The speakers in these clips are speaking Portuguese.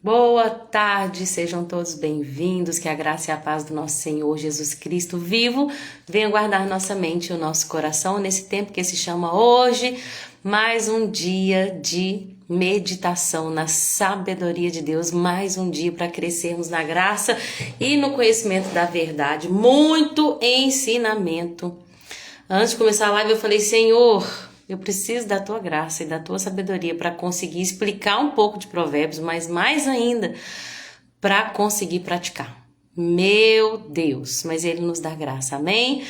Boa tarde, sejam todos bem-vindos, que a graça e a paz do nosso Senhor Jesus Cristo vivo venha guardar nossa mente e o nosso coração nesse tempo que se chama hoje, mais um dia de meditação na sabedoria de Deus, mais um dia para crescermos na graça e no conhecimento da verdade, muito ensinamento. Antes de começar a live eu falei, Senhor, eu preciso da tua graça e da tua sabedoria para conseguir explicar um pouco de Provérbios, mas mais ainda para conseguir praticar. Meu Deus, mas Ele nos dá graça, amém?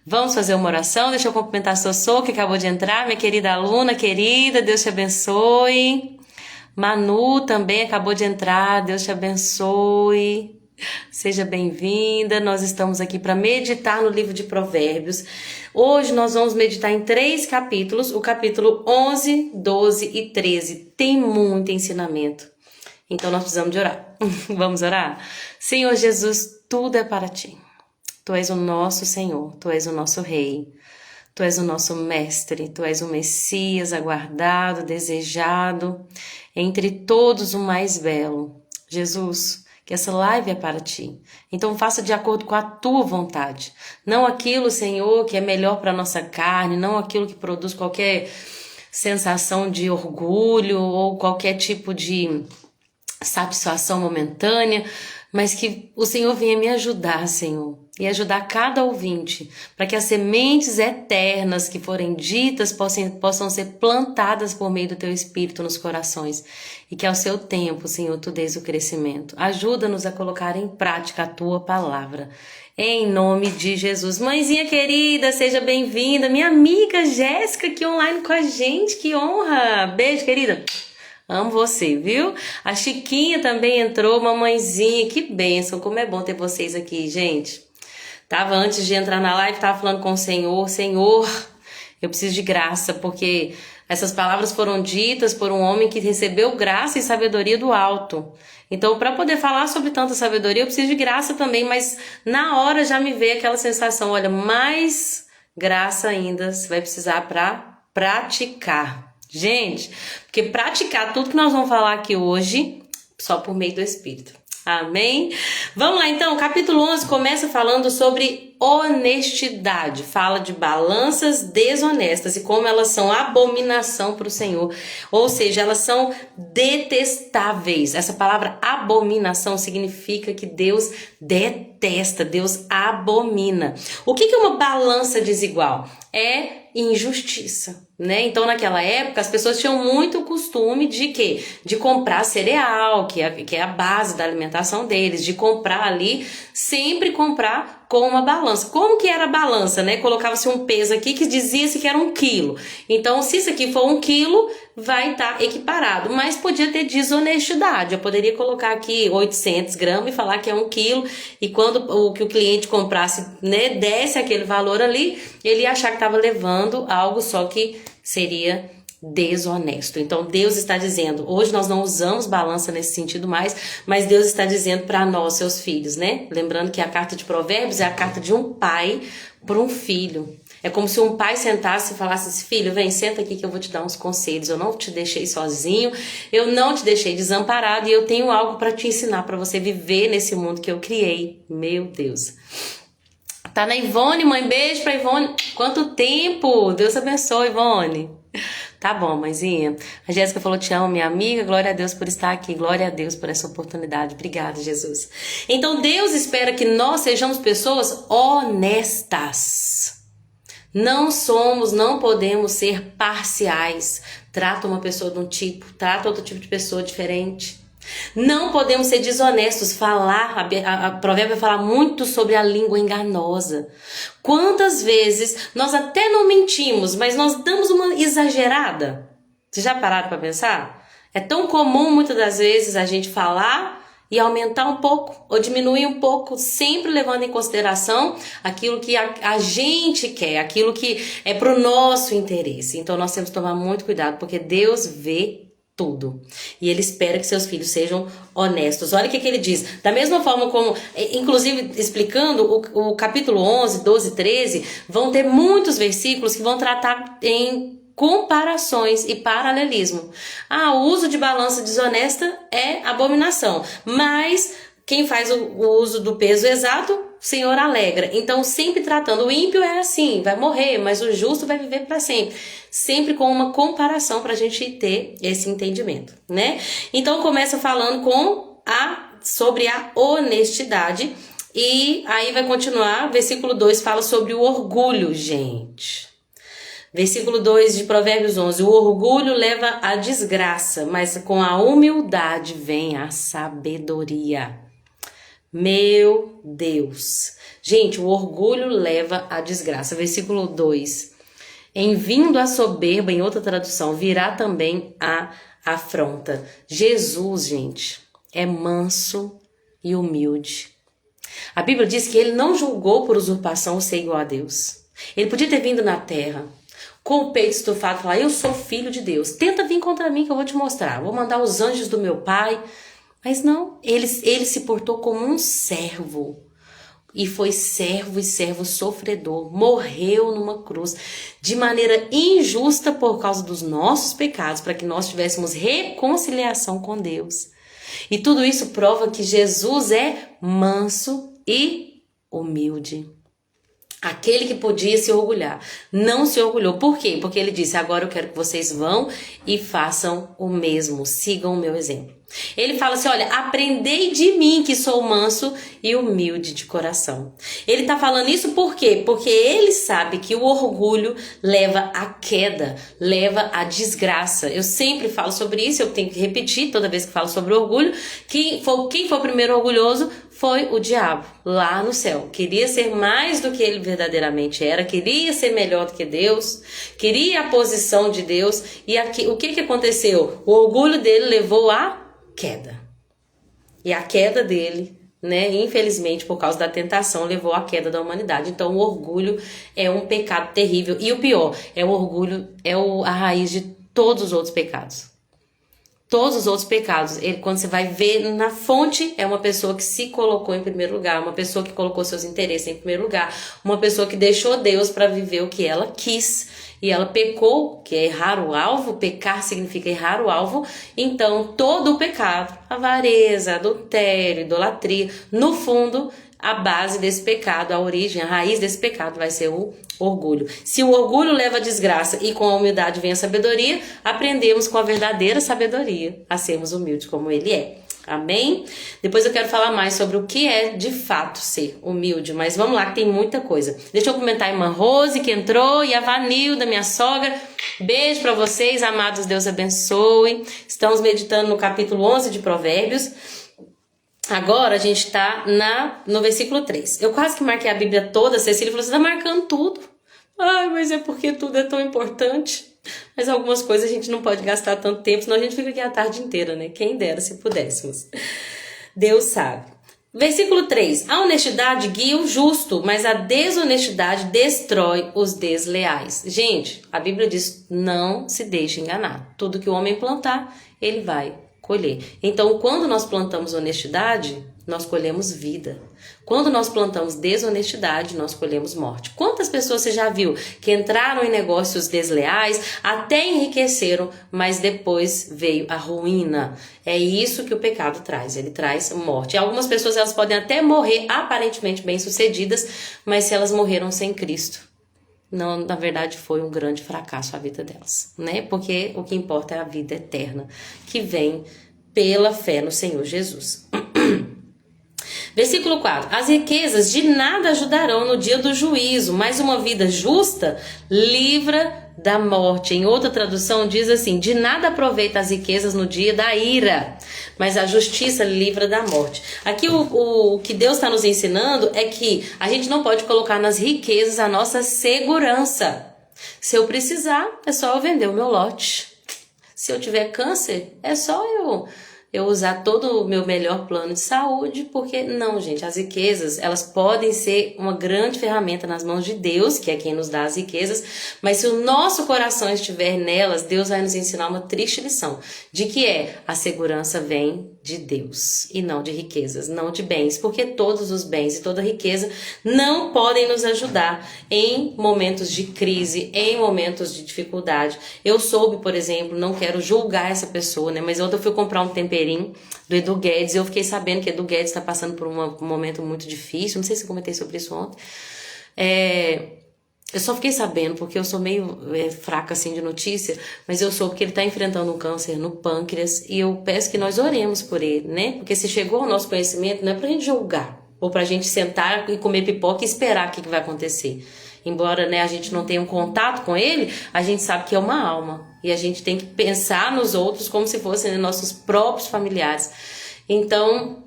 Vamos fazer uma oração, deixa eu cumprimentar a Sossô, que acabou de entrar, minha querida aluna, querida, Deus te abençoe. Manu também acabou de entrar, Deus te abençoe. Seja bem-vinda, nós estamos aqui para meditar no livro de Provérbios. Hoje nós vamos meditar em 3 capítulos, o capítulo 11, 12 e 13. Tem muito ensinamento, então nós precisamos de orar. Vamos orar? Senhor Jesus, tudo é para ti. Tu és o nosso Senhor, tu és o nosso Rei, tu és o nosso Mestre, tu és o Messias aguardado, desejado, entre todos o mais belo. Jesus, que essa live é para ti. Então faça de acordo com a tua vontade. Não aquilo, Senhor, que é melhor para a nossa carne, não aquilo que produz qualquer sensação de orgulho ou qualquer tipo de satisfação momentânea, mas que o Senhor venha me ajudar, Senhor, e ajudar cada ouvinte, para que as sementes eternas que forem ditas possam ser plantadas por meio do Teu Espírito nos corações, e que ao seu tempo, Senhor, Tu dês o crescimento. Ajuda-nos a colocar em prática a Tua palavra, em nome de Jesus. Mãezinha querida, seja bem-vinda, minha amiga Jéssica aqui online com a gente, que honra! Beijo, querida! Amo você, viu? A Chiquinha também entrou, mamãezinha, que bênção, como é bom ter vocês aqui, gente. Tava antes de entrar na live, tava falando com o Senhor, Senhor, eu preciso de graça, porque essas palavras foram ditas por um homem que recebeu graça e sabedoria do alto. Então, para poder falar sobre tanta sabedoria, eu preciso de graça também, mas na hora já me veio aquela sensação, olha, mais graça ainda você vai precisar para praticar. Gente, porque praticar tudo que nós vamos falar aqui hoje, só por meio do Espírito. Amém? Vamos lá então, capítulo 11 começa falando sobre honestidade. Fala de balanças desonestas e como elas são abominação para o Senhor. Ou seja, elas são detestáveis. Essa palavra abominação significa que Deus detesta, Deus abomina. O que é uma balança desigual? É injustiça, né? Então naquela época as pessoas tinham muito costume de quê? De comprar cereal, que é a base da alimentação deles, de comprar ali, sempre comprar com uma balança. Como que era a balança, né? Colocava-se um peso aqui que dizia-se que era 1 quilo. Então se isso aqui for 1 quilo, vai estar equiparado, mas podia ter desonestidade. Eu poderia colocar aqui 800 gramas e falar que é 1 quilo, e quando o que o cliente comprasse, né, desse aquele valor ali, ele ia achar que estava levando algo só que seria desonesto. Então Deus está dizendo, hoje nós não usamos balança nesse sentido mais, mas Deus está dizendo para nós, seus filhos, né? Lembrando que a carta de Provérbios é a carta de um pai para um filho. É como se um pai sentasse e falasse assim, filho, vem, senta aqui que eu vou te dar uns conselhos, eu não te deixei sozinho, eu não te deixei desamparado e eu tenho algo para te ensinar, para você viver nesse mundo que eu criei. Meu Deus. Tá na Ivone, mãe, beijo pra Ivone. Quanto tempo! Deus abençoe, Ivone. Tá bom, mãezinha. A Jéssica falou, te amo, minha amiga. Glória a Deus por estar aqui. Glória a Deus por essa oportunidade. Obrigada, Jesus. Então, Deus espera que nós sejamos pessoas honestas. Não podemos ser parciais. Trata uma pessoa de um tipo, trata outro tipo de pessoa diferente. Não podemos ser desonestos, a provérbio vai falar muito sobre a língua enganosa. Quantas vezes nós até não mentimos, mas nós damos uma exagerada? Vocês já pararam para pensar? É tão comum muitas das vezes a gente falar e aumentar um pouco ou diminuir um pouco, sempre levando em consideração aquilo que a gente quer, aquilo que é para o nosso interesse. Então nós temos que tomar muito cuidado, porque Deus vê tudo. E Ele espera que seus filhos sejam honestos. Olha o que ele diz. Da mesma forma como, inclusive explicando o capítulo 11, 12, 13, vão ter muitos versículos que vão tratar comparações e paralelismo. O uso de balança desonesta é abominação, mas quem faz o uso do peso exato, o Senhor alegra. Então, sempre tratando, o ímpio é assim, vai morrer, mas o justo vai viver para sempre. Sempre com uma comparação para a gente ter esse entendimento, né? Então, começa falando sobre a honestidade. E aí vai continuar, versículo 2 fala sobre o orgulho, gente. Versículo 2 de Provérbios 11, o orgulho leva à desgraça, mas com a humildade vem a sabedoria. Meu Deus. Gente, o orgulho leva à desgraça. Versículo 2, em vindo a soberba, em outra tradução, virá também a afronta. Jesus, gente, é manso e humilde. A Bíblia diz que ele não julgou por usurpação o ser igual a Deus. Ele podia ter vindo na terra com o peito estufado e falar, eu sou filho de Deus. Tenta vir contra mim que eu vou te mostrar. Vou mandar os anjos do meu pai. Mas não, ele se portou como um servo. E foi servo e servo sofredor. Morreu numa cruz de maneira injusta por causa dos nossos pecados, para que nós tivéssemos reconciliação com Deus. E tudo isso prova que Jesus é manso e humilde. Aquele que podia se orgulhar, não se orgulhou. Por quê? Porque ele disse, agora eu quero que vocês vão e façam o mesmo, sigam o meu exemplo. Ele fala assim, olha, aprendei de mim que sou manso e humilde de coração. Ele está falando isso por quê? Porque ele sabe que o orgulho leva à queda, leva à desgraça. Eu sempre falo sobre isso, eu tenho que repetir toda vez que falo sobre orgulho. Quem foi o primeiro orgulhoso? Foi o diabo, lá no céu. Queria ser mais do que ele verdadeiramente era, queria ser melhor do que Deus, queria a posição de Deus. E aqui, o que aconteceu? O orgulho dele levou à queda. E a queda dele, né, infelizmente, por causa da tentação, levou à queda da humanidade. Então, o orgulho é um pecado terrível. E o pior, o orgulho é a raiz de todos os outros pecados. Todos os outros pecados, quando você vai ver na fonte, é uma pessoa que se colocou em primeiro lugar, uma pessoa que colocou seus interesses em primeiro lugar, uma pessoa que deixou Deus para viver o que ela quis e ela pecou, que é errar o alvo. Pecar significa errar o alvo. Então, todo o pecado, avareza, adultério, idolatria, no fundo, a base desse pecado, a origem, a raiz desse pecado vai ser o orgulho. Se o orgulho leva à desgraça e com a humildade vem a sabedoria, aprendemos com a verdadeira sabedoria a sermos humildes como ele é. Amém? Depois eu quero falar mais sobre o que é de fato ser humilde, mas vamos lá que tem muita coisa. Deixa eu comentar a irmã Rose que entrou e a Vanilda, minha sogra. Beijo para vocês, amados, Deus abençoe. Estamos meditando no capítulo 11 de Provérbios. Agora a gente está no versículo 3. Eu quase que marquei a Bíblia toda. A Cecília falou, você está marcando tudo. Ai, mas é porque tudo é tão importante. Mas algumas coisas a gente não pode gastar tanto tempo, senão a gente fica aqui a tarde inteira, né? Quem dera se pudéssemos. Deus sabe. Versículo 3. A honestidade guia o justo, mas a desonestidade destrói os desleais. Gente, a Bíblia diz, não se deixe enganar. Tudo que o homem plantar, ele vai colher. Então, quando nós plantamos honestidade, nós colhemos vida. Quando nós plantamos desonestidade, nós colhemos morte. Quantas pessoas você já viu que entraram em negócios desleais, até enriqueceram, mas depois veio a ruína? É isso que o pecado traz, ele traz morte. E algumas pessoas elas podem até morrer aparentemente bem-sucedidas, mas se elas morreram sem Cristo, não, na verdade foi um grande fracasso a vida delas, né? Porque o que importa é a vida eterna, que vem pela fé no Senhor Jesus. Versículo 4. As riquezas de nada ajudarão no dia do juízo, mas uma vida justa livra da morte. Em outra tradução diz assim, de nada aproveita as riquezas no dia da ira, mas a justiça livra da morte. Aqui o que Deus está nos ensinando é que a gente não pode colocar nas riquezas a nossa segurança. Se eu precisar, é só eu vender o meu lote. Se eu tiver câncer, é só eu eu usar todo o meu melhor plano de saúde, porque não, gente, as riquezas, elas podem ser uma grande ferramenta nas mãos de Deus, que é quem nos dá as riquezas, mas se o nosso coração estiver nelas, Deus vai nos ensinar uma triste lição, de que a segurança vem de Deus e não de riquezas, não de bens, porque todos os bens e toda riqueza não podem nos ajudar em momentos de crise, em momentos de dificuldade. Eu soube, por exemplo, não quero julgar essa pessoa, né? Mas ontem eu fui comprar um temperinho do Edu Guedes e eu fiquei sabendo que Edu Guedes está passando por um momento muito difícil. Não sei se eu comentei sobre isso ontem. Eu só fiquei sabendo porque eu sou meio fraca assim de notícia, mas eu soube que ele está enfrentando um câncer no pâncreas e eu peço que nós oremos por ele, né? Porque se chegou ao nosso conhecimento, não é pra gente julgar ou pra gente sentar e comer pipoca e esperar o que vai acontecer. Embora, né, a gente não tenha um contato com ele, a gente sabe que é uma alma. E a gente tem que pensar nos outros como se fossem, né, nossos próprios familiares. Então,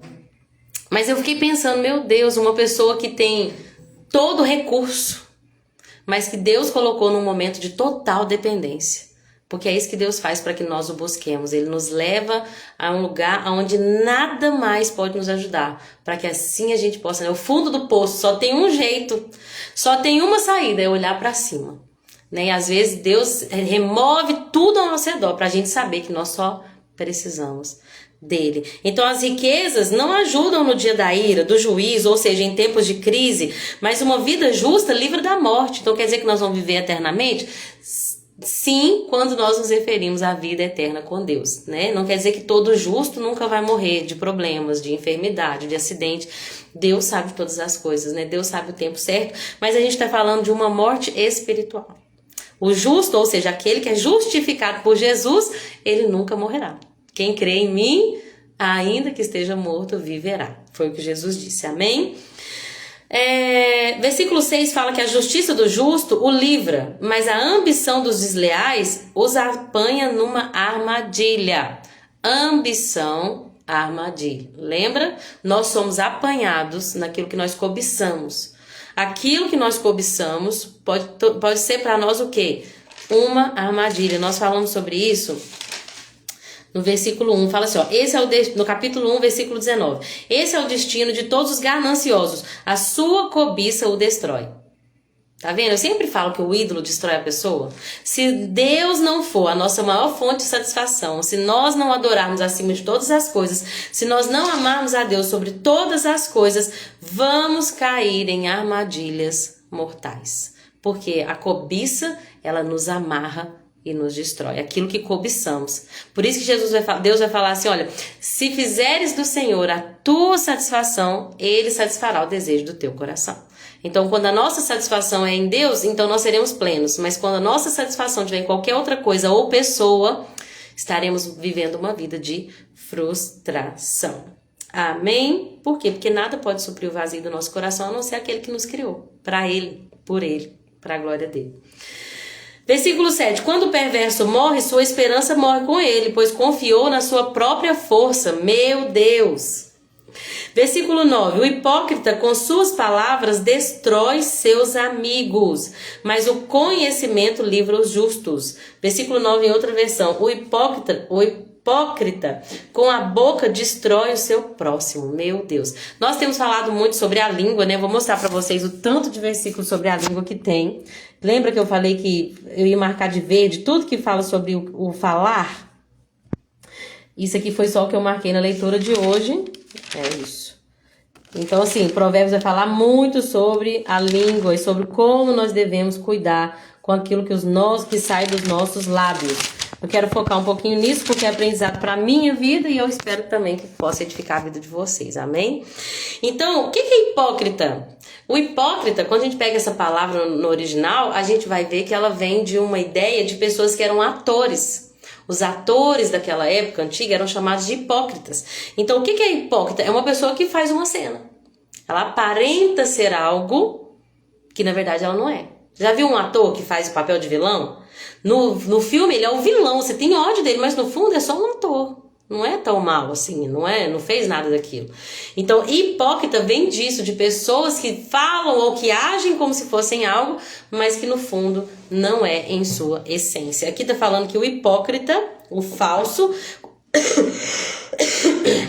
mas eu fiquei pensando, meu Deus, uma pessoa que tem todo o recurso, mas que Deus colocou num momento de total dependência. Porque é isso que Deus faz para que nós o busquemos. Ele nos leva a um lugar onde nada mais pode nos ajudar. Para que assim a gente possa... Né? O fundo do poço só tem um jeito. Só tem uma saída, é olhar para cima. Né? E às vezes Deus remove tudo ao nosso redor para a gente saber que nós só precisamos dele. Então as riquezas não ajudam no dia da ira, do juízo, ou seja, em tempos de crise. Mas uma vida justa livra da morte. Então quer dizer que nós vamos viver eternamente? Sim, quando nós nos referimos à vida eterna com Deus, né? Não quer dizer que todo justo nunca vai morrer de problemas, de enfermidade, de acidente. Deus sabe todas as coisas, né? Deus sabe o tempo certo, mas a gente está falando de uma morte espiritual. O justo, ou seja, aquele que é justificado por Jesus, ele nunca morrerá. Quem crê em mim, ainda que esteja morto, viverá. Foi o que Jesus disse, amém? Versículo 6 fala que a justiça do justo o livra, mas a ambição dos desleais os apanha numa armadilha. Ambição, armadilha. Lembra? Nós somos apanhados naquilo que nós cobiçamos. Aquilo que nós cobiçamos pode ser para nós o quê? Uma armadilha. Nós falamos sobre isso no versículo 1, fala assim, ó, no capítulo 1, versículo 19. Esse é o destino de todos os gananciosos. A sua cobiça o destrói. Tá vendo? Eu sempre falo que o ídolo destrói a pessoa. Se Deus não for a nossa maior fonte de satisfação, se nós não adorarmos acima de todas as coisas, se nós não amarmos a Deus sobre todas as coisas, vamos cair em armadilhas mortais. Porque a cobiça, ela nos amarra e nos destrói, aquilo que cobiçamos. Por isso que Deus vai falar assim, olha, se fizeres do Senhor a tua satisfação, Ele satisfará o desejo do teu coração. Então, quando a nossa satisfação é em Deus, então nós seremos plenos. Mas quando a nossa satisfação estiver em qualquer outra coisa ou pessoa, estaremos vivendo uma vida de frustração. Amém? Por quê? Porque nada pode suprir o vazio do nosso coração, a não ser aquele que nos criou. Para Ele, por Ele, para a glória dele. Versículo 7. Quando o perverso morre, sua esperança morre com ele, pois confiou na sua própria força. Meu Deus! Versículo 9. O hipócrita, com suas palavras, destrói seus amigos, mas o conhecimento livra os justos. Versículo 9, em outra versão. O hipócrita, com a boca, destrói o seu próximo. Meu Deus. Nós temos falado muito sobre a língua, né? Vou mostrar para vocês o tanto de versículos sobre a língua que tem. Lembra que eu falei que eu ia marcar de verde tudo que fala sobre o falar? Isso aqui foi só o que eu marquei na leitura de hoje. É isso. Então, assim, Provérbios vai falar muito sobre a língua e sobre como nós devemos cuidar com aquilo que sai dos nossos lábios. Eu quero focar um pouquinho nisso, porque é aprendizado para a minha vida e eu espero também que possa edificar a vida de vocês, amém? Então, o que é hipócrita? O hipócrita, quando a gente pega essa palavra no original, a gente vai ver que ela vem de uma ideia de pessoas que eram atores. Os atores daquela época antiga eram chamados de hipócritas. Então, o que é hipócrita? É uma pessoa que faz uma cena. Ela aparenta ser algo que, na verdade, ela não é. Já viu um ator que faz o papel de vilão? No filme ele é o vilão, você tem ódio dele, mas no fundo é só um ator. Não é tão mal assim, não fez nada daquilo. Então, hipócrita vem disso, de pessoas que falam ou que agem como se fossem algo, mas que no fundo não é em sua essência. Aqui tá falando que o hipócrita, o falso,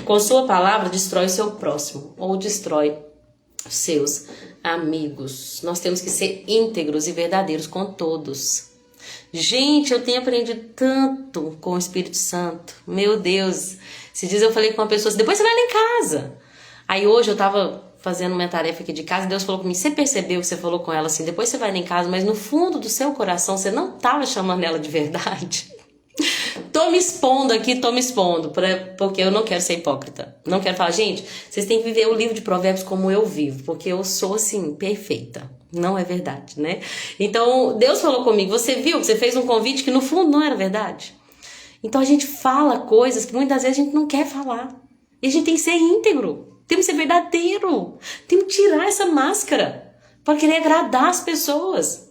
Com sua palavra destrói o seu próximo ou destrói os seus amigos. Nós temos que ser íntegros e verdadeiros com todos. Gente, eu tenho aprendido tanto com o Espírito Santo. Meu Deus. Esses dias eu falei com uma pessoa assim, depois você vai lá em casa. Aí hoje eu tava fazendo minha tarefa aqui de casa, Deus falou comigo, você percebeu que você falou com ela assim, depois você vai lá em casa, mas no fundo do seu coração você não tava chamando ela de verdade? Tô me expondo aqui, porque eu não quero ser hipócrita. Não quero falar, gente, vocês têm que viver o livro de Provérbios como eu vivo, porque eu sou assim, perfeita. Não é verdade, né? Então, Deus falou comigo, você viu, você fez um convite que no fundo não era verdade. Então a gente fala coisas que muitas vezes a gente não quer falar. E a gente tem que ser íntegro. Temos que ser verdadeiro. Temos que tirar essa máscara para querer agradar as pessoas.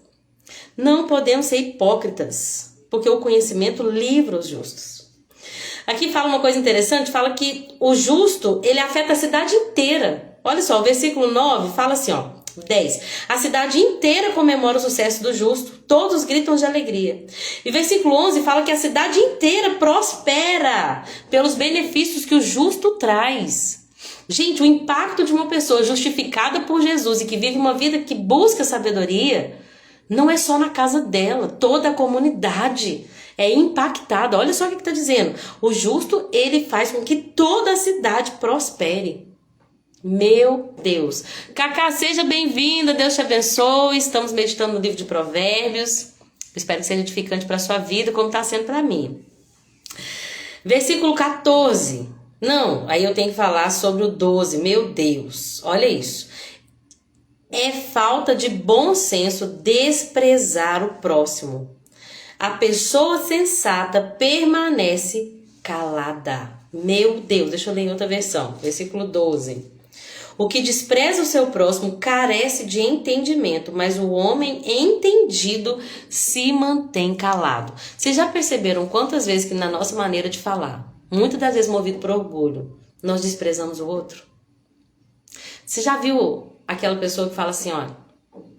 Não podemos ser hipócritas, porque o conhecimento livra os justos. Aqui fala uma coisa interessante, fala que o justo, ele afeta a cidade inteira. Olha só, o versículo 9 fala assim, ó, 10. A cidade inteira comemora o sucesso do justo, todos gritam de alegria. E versículo 11 fala que a cidade inteira prospera pelos benefícios que o justo traz. Gente, o impacto de uma pessoa justificada por Jesus e que vive uma vida que busca sabedoria, não é só na casa dela, toda a comunidade é impactada. Olha só o que está dizendo. O justo, ele faz com que toda a cidade prospere. Meu Deus. Cacá, seja bem-vinda, Deus te abençoe. Estamos meditando no livro de Provérbios. Espero que seja edificante para a sua vida, como está sendo para mim. Versículo 14. Não, aí eu tenho que falar sobre o 12. Meu Deus, olha isso. É falta de bom senso desprezar o próximo. A pessoa sensata permanece calada. Meu Deus, deixa eu ler em outra versão. Versículo 12. O que despreza o seu próximo carece de entendimento, mas o homem entendido se mantém calado. Vocês já perceberam quantas vezes que na nossa maneira de falar, muitas das vezes movido por orgulho, nós desprezamos o outro? Você já viu aquela pessoa que fala assim, olha,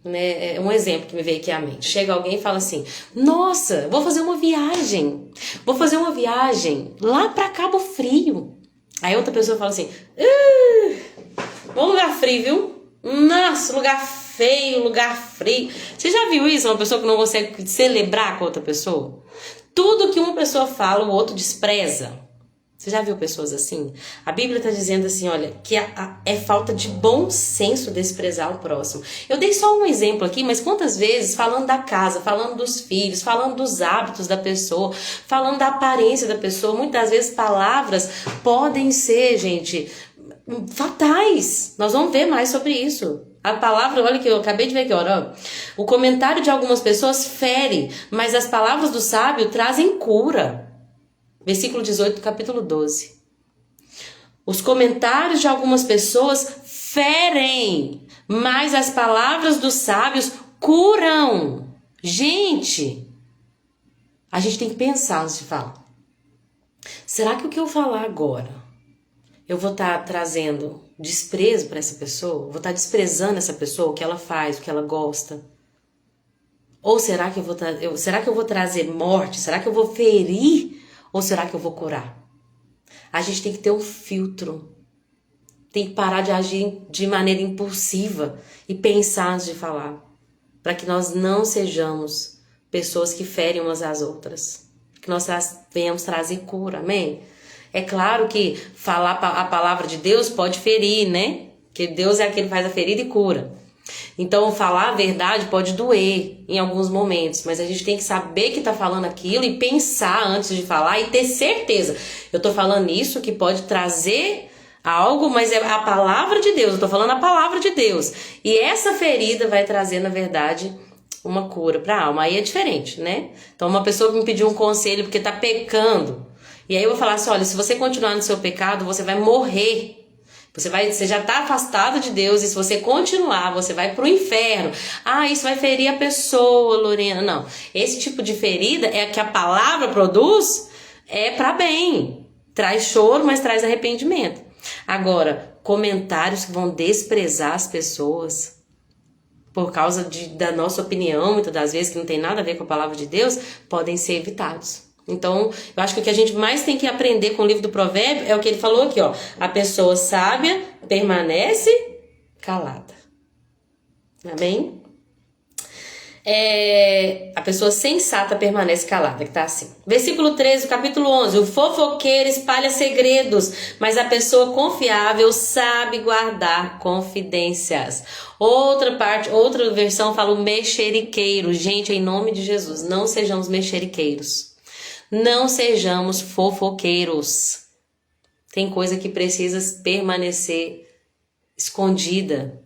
né, é um exemplo que me veio aqui à mente. Chega alguém e fala assim, nossa, vou fazer uma viagem lá pra Cabo Frio. Aí outra pessoa fala assim, bom lugar frio, viu? Nossa, lugar feio, lugar frio. Você já viu isso? Uma pessoa que não consegue celebrar com outra pessoa? Tudo que uma pessoa fala, o outro despreza. Você já viu pessoas assim? A Bíblia está dizendo assim, olha, que é falta de bom senso desprezar o próximo. Eu dei só um exemplo aqui, mas quantas vezes falando da casa, falando dos filhos, falando dos hábitos da pessoa, falando da aparência da pessoa, muitas vezes palavras podem ser, gente, fatais. Nós vamos ver mais sobre isso. A palavra, olha que eu acabei de ver aqui, ó, o comentário de algumas pessoas fere, mas as palavras do sábio trazem cura. Versículo 18 do capítulo 12. Os comentários de algumas pessoas ferem, mas as palavras dos sábios curam. Gente, a gente tem que pensar antes de falar. Será que o que eu falar agora, eu vou estar trazendo desprezo para essa pessoa? Vou estar desprezando essa pessoa, o que ela faz, o que ela gosta? Ou será que eu vou trazer morte? Será que eu vou ferir? Ou será que eu vou curar? A gente tem que ter um filtro. Tem que parar de agir de maneira impulsiva e pensar antes de falar. Para que nós não sejamos pessoas que ferem umas às outras. Que nós venhamos trazer cura, amém? É claro que falar a palavra de Deus pode ferir, né? Porque Deus é aquele que faz a ferida e cura. Então, falar a verdade pode doer em alguns momentos, mas a gente tem que saber que tá falando aquilo e pensar antes de falar e ter certeza. Eu tô falando isso que pode trazer algo, mas é a palavra de Deus, eu tô falando a palavra de Deus. E essa ferida vai trazer, na verdade, uma cura pra alma. Aí é diferente, né? Então, uma pessoa que me pediu um conselho porque tá pecando, e aí eu vou falar assim, olha, se você continuar no seu pecado, você vai morrer. Você já está afastado de Deus e se você continuar, você vai para o inferno. Ah, isso vai ferir a pessoa, Lorena. Não, esse tipo de ferida é a que a palavra produz, é para bem. Traz choro, mas traz arrependimento. Agora, comentários que vão desprezar as pessoas por causa da nossa opinião, muitas das vezes, que não tem nada a ver com a palavra de Deus, podem ser evitados. Então, eu acho que o que a gente mais tem que aprender com o livro do Provérbio é o que ele falou aqui, ó. A pessoa sábia permanece calada. Amém? A pessoa sensata permanece calada, que tá assim. Versículo 13, capítulo 11. O fofoqueiro espalha segredos, mas a pessoa confiável sabe guardar confidências. Outra versão fala o mexeriqueiro. Gente, em nome de Jesus, não sejamos mexeriqueiros. Não sejamos fofoqueiros. Tem coisa que precisa permanecer escondida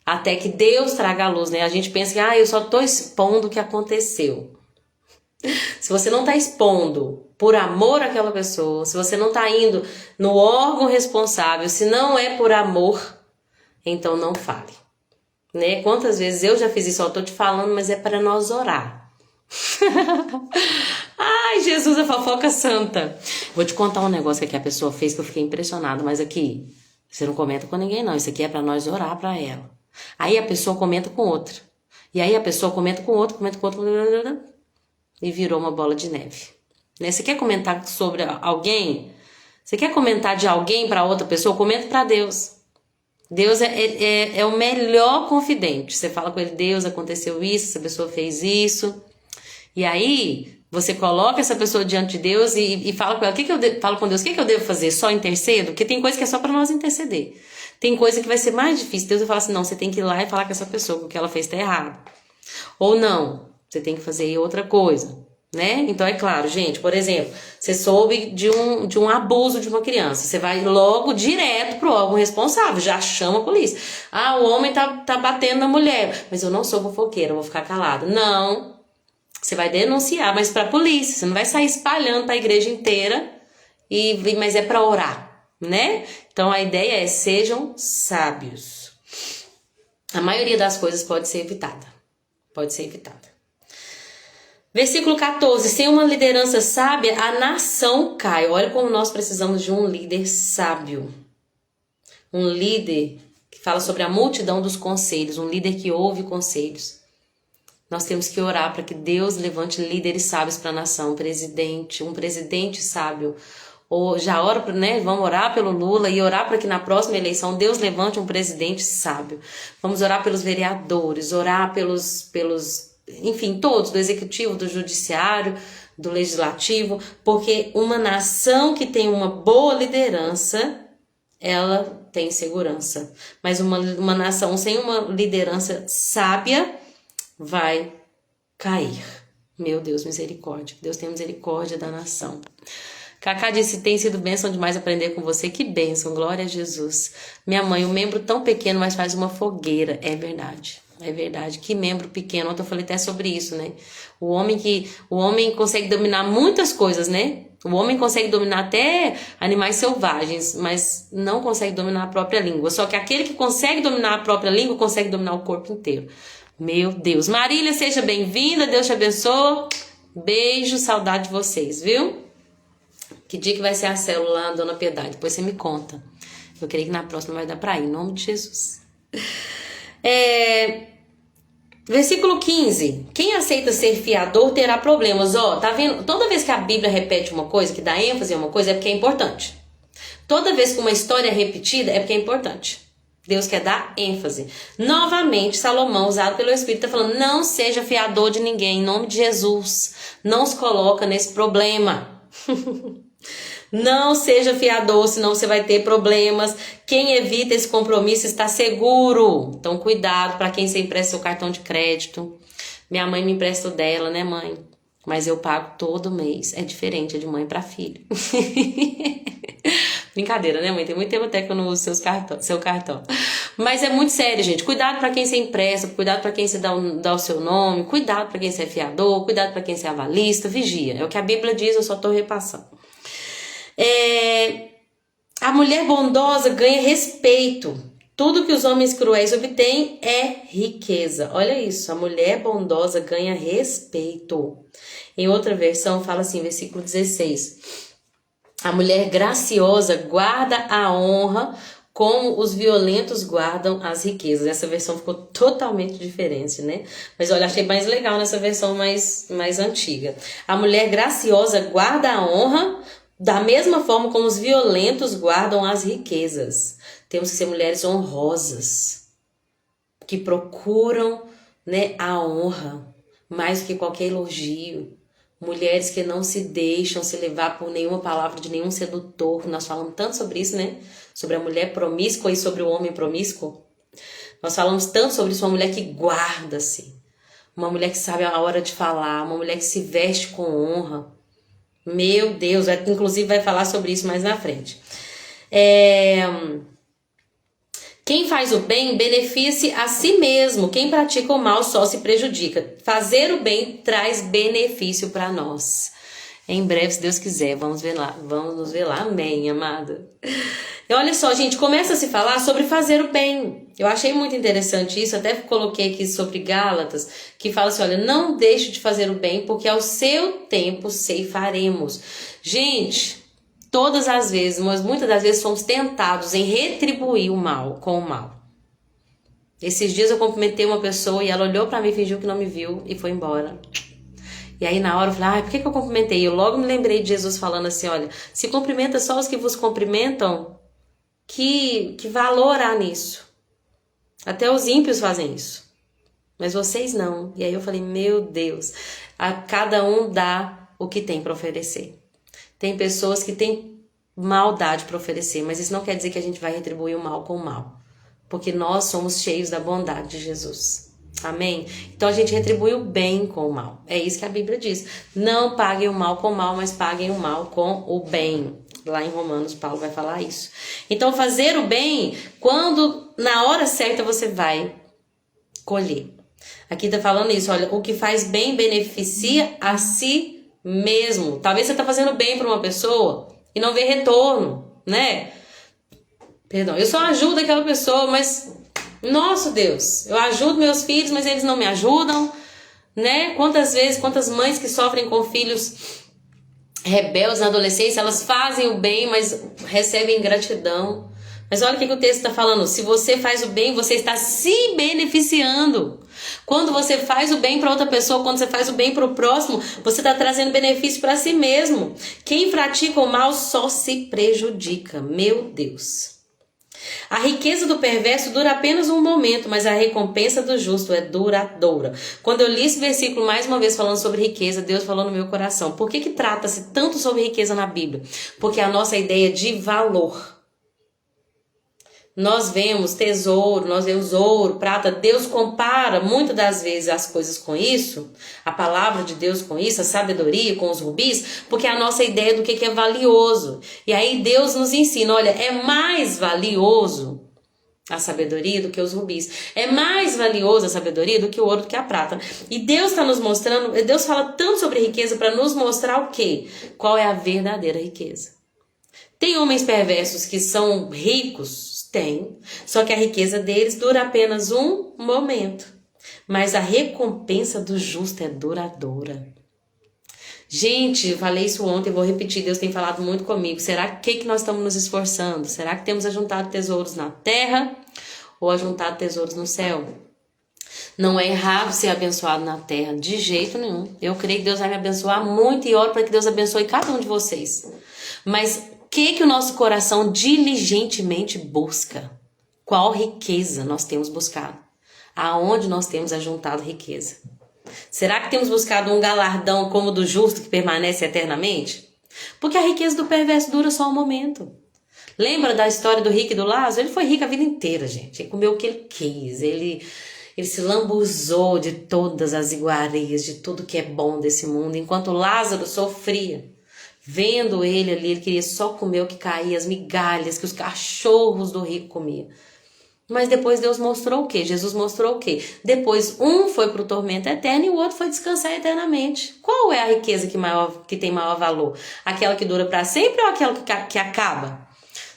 até que Deus traga a luz, né? A gente pensa que eu só tô expondo o que aconteceu. Se você não tá expondo por amor àquela pessoa, se você não tá indo no órgão responsável, se não é por amor, então não fale. Né? Quantas vezes eu já fiz isso, eu tô te falando, mas é para nós orar. Ai, Jesus, a fofoca santa. Vou te contar um negócio que a pessoa fez que eu fiquei impressionada, mas aqui, você não comenta com ninguém não, isso aqui é para nós orar para ela. Aí a pessoa comenta com outra, e aí a pessoa comenta com outro, e virou uma bola de neve. Né? Você quer comentar sobre alguém? Você quer comentar de alguém para outra pessoa? Comenta para Deus. Deus é o melhor confidente. Você fala com ele, Deus, aconteceu isso, essa pessoa fez isso. E aí, você coloca essa pessoa diante de Deus e fala com ela, fala com Deus, o que eu devo fazer? Só intercedo? Porque tem coisa que é só para nós interceder. Tem coisa que vai ser mais difícil. Deus vai falar assim, não, você tem que ir lá e falar com essa pessoa que o que ela fez está errado. Ou não, você tem que fazer outra coisa, né? Então é claro, gente, por exemplo, você soube de um abuso de uma criança, você vai logo direto pro órgão responsável, já chama a polícia. O homem tá batendo na mulher, mas eu não sou fofoqueira, eu vou ficar calada. Não. Você vai denunciar, mas para a polícia. Você não vai sair espalhando para a igreja inteira, mas é para orar, né? Então a ideia é sejam sábios. A maioria das coisas pode ser evitada. Pode ser evitada. Versículo 14. Sem uma liderança sábia, a nação cai. Olha como nós precisamos de um líder sábio. Um líder que fala sobre a multidão dos conselhos. Um líder que ouve conselhos. Nós temos que orar para que Deus levante líderes sábios para a nação, um presidente sábio. Ou já ora, né? Vamos orar pelo Lula e orar para que na próxima eleição Deus levante um presidente sábio. Vamos orar pelos vereadores, orar pelos enfim, todos, do executivo, do judiciário, do legislativo, porque uma nação que tem uma boa liderança, ela tem segurança. Mas uma nação sem uma liderança sábia vai cair. Meu Deus, misericórdia. Deus tem misericórdia da nação. Cacá disse, tem sido bênção demais aprender com você. Que bênção, glória a Jesus. Minha mãe, um membro tão pequeno, mas faz uma fogueira. É verdade, é verdade. Que membro pequeno. Ontem eu falei até sobre isso, né? O homem consegue dominar muitas coisas, né? O homem consegue dominar até animais selvagens, mas não consegue dominar a própria língua. Só que aquele que consegue dominar a própria língua, consegue dominar o corpo inteiro. Meu Deus. Marília, seja bem-vinda. Deus te abençoe. Beijo, saudade de vocês, viu? Que dia que vai ser a célula lá, Dona Piedade? Depois você me conta. Eu creio que na próxima vai dar pra ir, em nome de Jesus. Versículo 15. Quem aceita ser fiador terá problemas. Tá vendo? Toda vez que a Bíblia repete uma coisa, que dá ênfase a uma coisa, é porque é importante. Toda vez que uma história é repetida, é porque é importante. Deus quer dar ênfase. Novamente, Salomão, usado pelo Espírito, está falando, não seja fiador de ninguém, em nome de Jesus. Não se coloca nesse problema. Não seja fiador, senão você vai ter problemas. Quem evita esse compromisso está seguro. Então, cuidado para quem você empresta seu cartão de crédito. Minha mãe me empresta o dela, né, mãe? Mas eu pago todo mês. É diferente, é de mãe para filho. Brincadeira, né, mãe? Tem muito tempo até que eu não uso seu cartão. Mas é muito sério, gente. Cuidado para quem você empresta, cuidado para quem você dá o seu nome, cuidado para quem você é fiador, cuidado para quem você é avalista, vigia. É o que a Bíblia diz, eu só estou repassando. A mulher bondosa ganha respeito. Tudo que os homens cruéis obtêm é riqueza. Olha isso, a mulher bondosa ganha respeito. Em outra versão fala assim, versículo 16. A mulher graciosa guarda a honra como os violentos guardam as riquezas. Essa versão ficou totalmente diferente, né? Mas olha, achei mais legal nessa versão mais antiga. A mulher graciosa guarda a honra da mesma forma como os violentos guardam as riquezas. Temos que ser mulheres honrosas, que procuram, né, a honra mais do que qualquer elogio. Mulheres que não se deixam se levar por nenhuma palavra de nenhum sedutor. Nós falamos tanto sobre isso, né? Sobre a mulher promíscua e sobre o homem promíscuo. Nós falamos tanto sobre isso, uma mulher que guarda-se. Uma mulher que sabe a hora de falar. Uma mulher que se veste com honra. Meu Deus, inclusive vai falar sobre isso mais na frente. Quem faz o bem beneficia a si mesmo. Quem pratica o mal só se prejudica. Fazer o bem traz benefício para nós. Em breve, se Deus quiser, vamos nos ver lá. Amém, amada. E olha só, gente, começa a se falar sobre fazer o bem. Eu achei muito interessante isso, até coloquei aqui sobre Gálatas, que fala assim, olha, não deixe de fazer o bem, porque ao seu tempo ceifaremos. Gente, todas as vezes, mas muitas das vezes somos tentados em retribuir o mal com o mal. Esses dias eu cumprimentei uma pessoa e ela olhou pra mim, fingiu que não me viu e foi embora. E aí na hora eu falei, por que eu cumprimentei? Eu logo me lembrei de Jesus falando assim, olha, se cumprimenta só os que vos cumprimentam, que valor há nisso? Até os ímpios fazem isso, mas vocês não. E aí eu falei, meu Deus, a cada um dá o que tem para oferecer. Tem pessoas que têm maldade para oferecer, mas isso não quer dizer que a gente vai retribuir o mal com o mal, porque nós somos cheios da bondade de Jesus. Amém? Então a gente retribui o bem com o mal. É isso que a Bíblia diz. Não paguem o mal com o mal, mas paguem o mal com o bem. Lá em Romanos, Paulo vai falar isso. Então fazer o bem, quando na hora certa você vai colher. Aqui tá falando isso, olha, o que faz bem beneficia a si mesmo. Talvez você tá fazendo bem para uma pessoa e não vê retorno, né? Perdão, eu só ajudo aquela pessoa, mas nosso Deus, eu ajudo meus filhos, mas eles não me ajudam, né? Quantas mães que sofrem com filhos rebeldes na adolescência, elas fazem o bem, mas recebem ingratidão. Mas olha o que o texto está falando, se você faz o bem, você está se beneficiando. Quando você faz o bem para outra pessoa, quando você faz o bem para o próximo, você está trazendo benefício para si mesmo. Quem pratica o mal só se prejudica, meu Deus. A riqueza do perverso dura apenas um momento, mas a recompensa do justo é duradoura. Quando eu li esse versículo mais uma vez falando sobre riqueza, Deus falou no meu coração. Por que trata-se tanto sobre riqueza na Bíblia? Porque a nossa ideia de valor. Nós vemos tesouro, nós vemos ouro, prata. Deus compara muitas das vezes as coisas com isso, a palavra de Deus com isso, a sabedoria com os rubis, porque é a nossa ideia do que é valioso. E aí Deus nos ensina, olha, é mais valioso a sabedoria do que os rubis. É mais valioso a sabedoria do que o ouro, do que a prata. E Deus está nos mostrando, Deus fala tanto sobre riqueza para nos mostrar o quê? Qual é a verdadeira riqueza. Tem homens perversos que são ricos? Tem, só que a riqueza deles dura apenas um momento, mas a recompensa do justo é duradoura. Gente, eu falei isso ontem, vou repetir, Deus tem falado muito comigo. Será que nós estamos nos esforçando? Será que temos ajuntado tesouros na terra ou ajuntado tesouros no céu? Não é errado ser abençoado na terra, de jeito nenhum. Eu creio que Deus vai me abençoar muito e oro para que Deus abençoe cada um de vocês. Mas o que o nosso coração diligentemente busca? Qual riqueza nós temos buscado? Aonde nós temos ajuntado riqueza? Será que temos buscado um galardão como o do justo que permanece eternamente? Porque a riqueza do perverso dura só um momento. Lembra da história do rico e do Lázaro? Ele foi rico a vida inteira, gente. Ele comeu o que ele quis. Ele se lambuzou de todas as iguarias, de tudo que é bom desse mundo, enquanto Lázaro sofria. Vendo ele ali, ele queria só comer o que caía, as migalhas que os cachorros do rico comiam. Mas depois Deus mostrou o quê? Jesus mostrou o quê? Depois um foi para o tormento eterno e o outro foi descansar eternamente. Qual é a riqueza que tem maior valor? Aquela que dura para sempre ou aquela que acaba?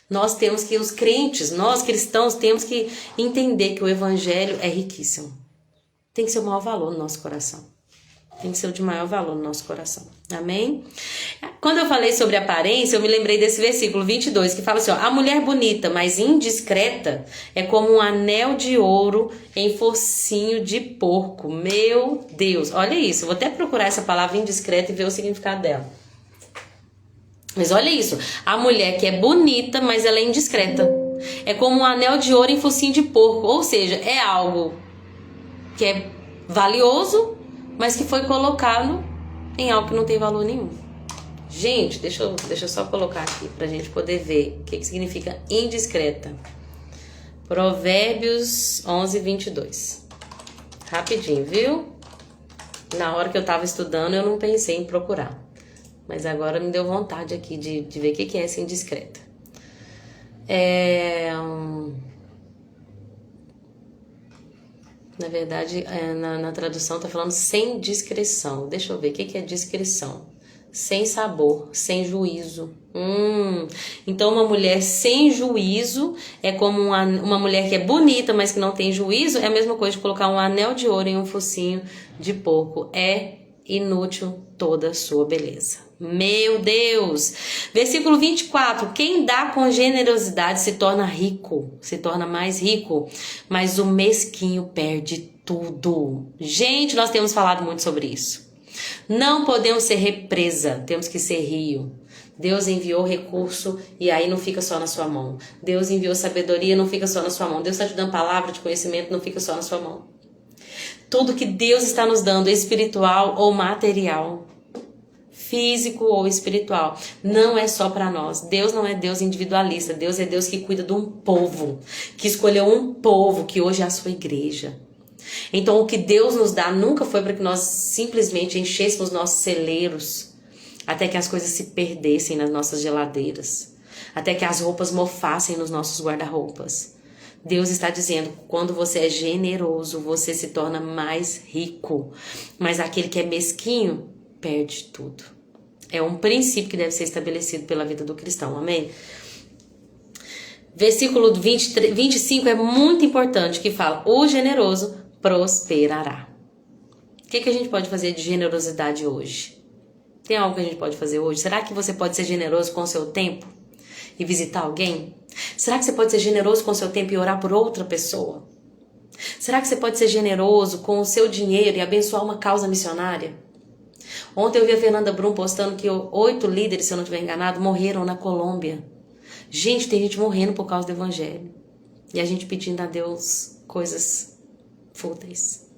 Nós temos que, os crentes, nós cristãos, temos que entender que o evangelho é riquíssimo. Tem que ser o maior valor no nosso coração. Tem que ser o de maior valor no nosso coração. Amém? Quando eu falei sobre aparência, eu me lembrei desse versículo 22, que fala assim, ó, a mulher bonita, mas indiscreta, é como um anel de ouro em focinho de porco. Meu Deus, olha isso. Eu vou até procurar essa palavra indiscreta e ver o significado dela. Mas olha isso. A mulher que é bonita, mas ela é indiscreta. É como um anel de ouro em focinho de porco. Ou seja, é algo que é valioso, mas que foi colocado em algo que não tem valor nenhum. Gente, deixa eu só colocar aqui pra gente poder ver o que significa indiscreta. Provérbios 11:22. Rapidinho, viu? Na hora que eu tava estudando, eu não pensei em procurar. Mas agora me deu vontade aqui de ver o que é essa indiscreta. Na verdade, na tradução tá falando sem discrição. Deixa eu ver, o que é discrição? Sem sabor, sem juízo. Então uma mulher sem juízo é como uma mulher que é bonita, mas que não tem juízo. É a mesma coisa de colocar um anel de ouro em um focinho de porco. É inútil toda a sua beleza. Meu Deus! Versículo 24. Quem dá com generosidade se torna rico, se torna mais rico, mas o mesquinho perde tudo. Gente, nós temos falado muito sobre isso. Não podemos ser represa, temos que ser rio. Deus enviou recurso e aí não fica só na sua mão. Deus enviou sabedoria, não fica só na sua mão. Deus está te dando palavra de conhecimento, não fica só na sua mão. Tudo que Deus está nos dando, espiritual ou material, físico ou espiritual, não é só para nós. Deus não é Deus individualista. Deus é Deus que cuida de um povo, que escolheu um povo que hoje é a sua igreja. Então o que Deus nos dá nunca foi para que nós simplesmente enchêssemos nossos celeiros, até que as coisas se perdessem nas nossas geladeiras, até que as roupas mofassem nos nossos guarda-roupas. Deus está dizendo, quando você é generoso, você se torna mais rico. Mas aquele que é mesquinho, perde tudo. É um princípio que deve ser estabelecido pela vida do cristão, amém? Versículo 25 é muito importante, que fala, o generoso prosperará. O que a gente pode fazer de generosidade hoje? Tem algo que a gente pode fazer hoje? Será que você pode ser generoso com o seu tempo e visitar alguém? Será que você pode ser generoso com o seu tempo e orar por outra pessoa? Será que você pode ser generoso com o seu dinheiro e abençoar uma causa missionária? Ontem eu vi a Fernanda Brum postando que 8 líderes, se eu não estiver enganado, morreram na Colômbia. Gente, tem gente morrendo por causa do evangelho. E a gente pedindo a Deus coisas fúteis.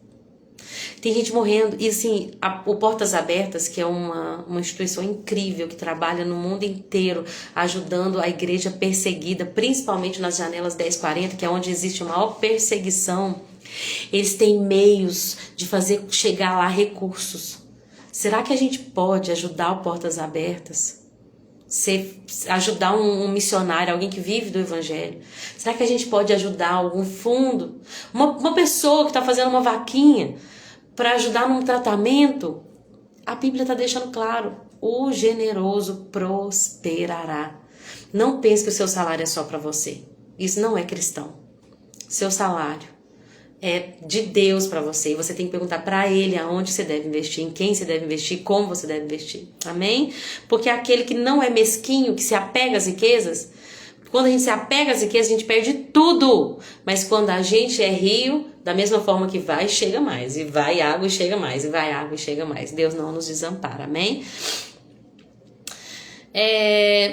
Tem gente morrendo. E assim, o Portas Abertas, que é uma instituição incrível que trabalha no mundo inteiro, ajudando a igreja perseguida, principalmente nas janelas 1040, que é onde existe a maior perseguição. Eles têm meios de fazer chegar lá recursos. Será que a gente pode ajudar o Portas Abertas? Ajudar um missionário, alguém que vive do evangelho? Será que a gente pode ajudar algum fundo? Uma pessoa que está fazendo uma vaquinha para ajudar num tratamento? A Bíblia está deixando claro, o generoso prosperará. Não pense que o seu salário é só para você. Isso não é cristão. Seu salário é de Deus para você. E você tem que perguntar para Ele aonde você deve investir, em quem você deve investir, como você deve investir. Amém? Porque aquele que não é mesquinho, que se apega às riquezas, quando a gente se apega às riquezas, a gente perde tudo. Mas quando a gente é rio, da mesma forma que vai, chega mais. E vai água e chega mais. E vai água e chega mais. Deus não nos desampara. Amém?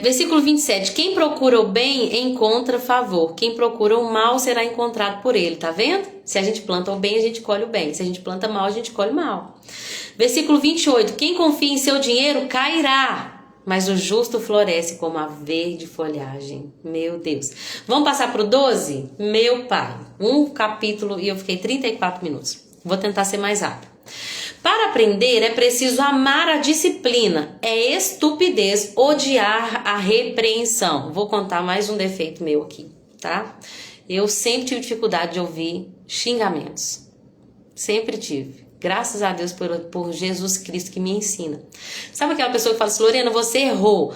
Versículo 27. Quem procura o bem encontra favor. Quem procura o mal será encontrado por ele. Tá vendo? Se a gente planta o bem, a gente colhe o bem. Se a gente planta mal, a gente colhe o mal. Versículo 28. Quem confia em seu dinheiro cairá, mas o justo floresce como a verde folhagem. Meu Deus. Vamos passar pro 12? Meu pai. Um capítulo e eu fiquei 34 minutos. Vou tentar ser mais rápido. Para aprender é preciso amar a disciplina. É estupidez odiar a repreensão. Vou contar mais um defeito meu aqui, tá? Eu sempre tive dificuldade de ouvir xingamentos. Sempre tive. Graças a Deus por Jesus Cristo que me ensina. Sabe aquela pessoa que fala assim, Lorena, você errou.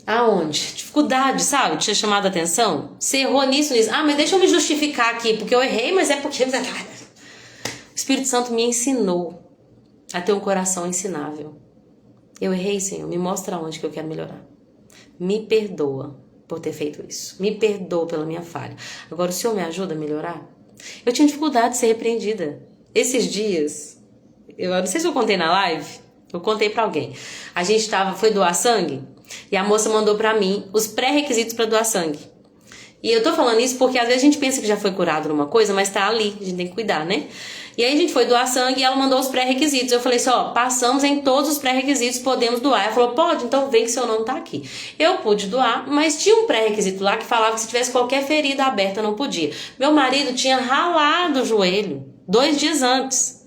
Aonde? Dificuldade, sabe? Tinha chamado a atenção? Você errou nisso. Ah, mas deixa eu me justificar aqui, porque eu errei, mas é porque... O Espírito Santo me ensinou a ter um coração ensinável. Eu errei, Senhor, me mostra onde que eu quero melhorar. Me perdoa por ter feito isso. Me perdoa pela minha falha. Agora, o Senhor me ajuda a melhorar? Eu tinha dificuldade de ser repreendida. Esses dias, eu não sei se eu contei na live, eu contei pra alguém. A gente foi doar sangue e a moça mandou pra mim os pré-requisitos pra doar sangue. E eu tô falando isso porque às vezes a gente pensa que já foi curado numa coisa, mas tá ali, a gente tem que cuidar, né? E aí a gente foi doar sangue e ela mandou os pré-requisitos. Eu falei assim, ó, passamos em todos os pré-requisitos, podemos doar. Ela falou, pode, então vem que seu nome tá aqui. Eu pude doar, mas tinha um pré-requisito lá que falava que se tivesse qualquer ferida aberta não podia. Meu marido tinha ralado o joelho 2 dias antes.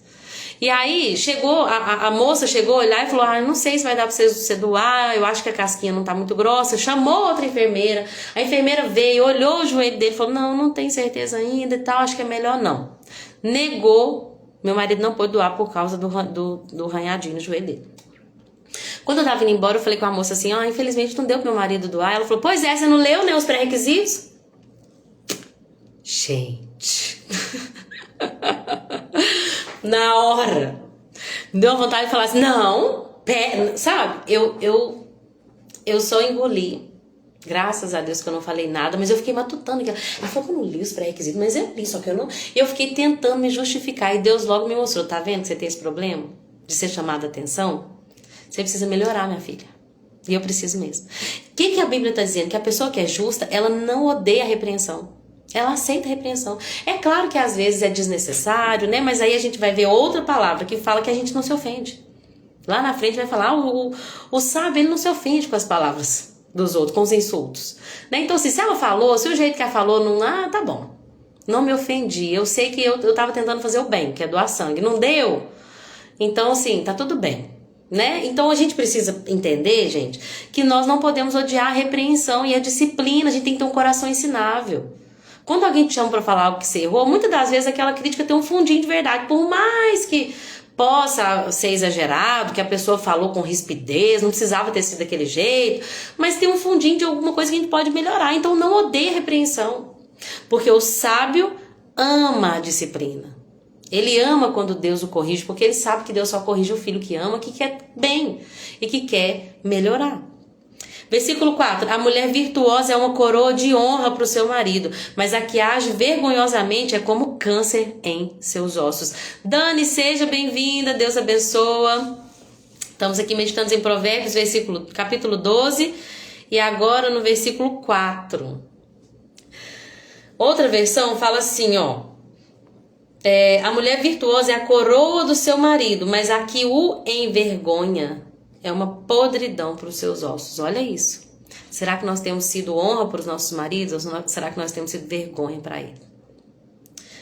E aí chegou, a moça chegou a olhar e falou, não sei se vai dar pra você doar, eu acho que a casquinha não tá muito grossa. Chamou outra enfermeira, a enfermeira veio, olhou o joelho dele e falou, não tenho certeza ainda e tal, acho que é melhor não. Negou, meu marido não pôde doar por causa do ranhadinho no joelho dele. Quando eu tava indo embora, eu falei com a moça assim, infelizmente não deu pro meu marido doar. Ela falou, pois é, você não leu, né, os pré-requisitos? Gente... Na hora, me deu uma vontade de falar assim, não, sabe, eu só engoli, graças a Deus que eu não falei nada, mas eu fiquei matutando, ela falou que eu não li os pré-requisitos, mas eu li, só que eu fiquei tentando me justificar, e Deus logo me mostrou, tá vendo que você tem esse problema de ser chamada a atenção? Você precisa melhorar, minha filha, e eu preciso mesmo. O que a Bíblia está dizendo? Que a pessoa que é justa, ela não odeia a repreensão. Ela aceita a repreensão. É claro que às vezes é desnecessário, né? Mas aí a gente vai ver outra palavra que fala que a gente não se ofende. Lá na frente vai falar, o sábio, ele não se ofende com as palavras dos outros, com os insultos. Né? Então, se ela falou, se o jeito que ela falou não... tá bom. Não me ofendi. Eu sei que eu tava tentando fazer o bem, que é doar sangue. Não deu? Então, assim, tá tudo bem. Né? Então a gente precisa entender, gente, que nós não podemos odiar a repreensão e a disciplina. A gente tem que ter um coração ensinável. Quando alguém te chama para falar algo que você errou, muitas das vezes aquela crítica tem um fundinho de verdade. Por mais que possa ser exagerado, que a pessoa falou com rispidez, não precisava ter sido daquele jeito, mas tem um fundinho de alguma coisa que a gente pode melhorar. Então não odeie a repreensão, porque o sábio ama a disciplina. Ele ama quando Deus o corrige, porque ele sabe que Deus só corrige o filho que ama, que quer bem e que quer melhorar. Versículo 4. A mulher virtuosa é uma coroa de honra para o seu marido, mas a que age vergonhosamente é como câncer em seus ossos. Dani, seja bem-vinda, Deus abençoa. Estamos aqui meditando em Provérbios, capítulo 12, e agora no versículo 4. Outra versão fala assim, a mulher virtuosa é a coroa do seu marido, mas a que o envergonha é uma podridão para os seus ossos. Olha isso. Será que nós temos sido honra para os nossos maridos? Ou será que nós temos sido vergonha para ele?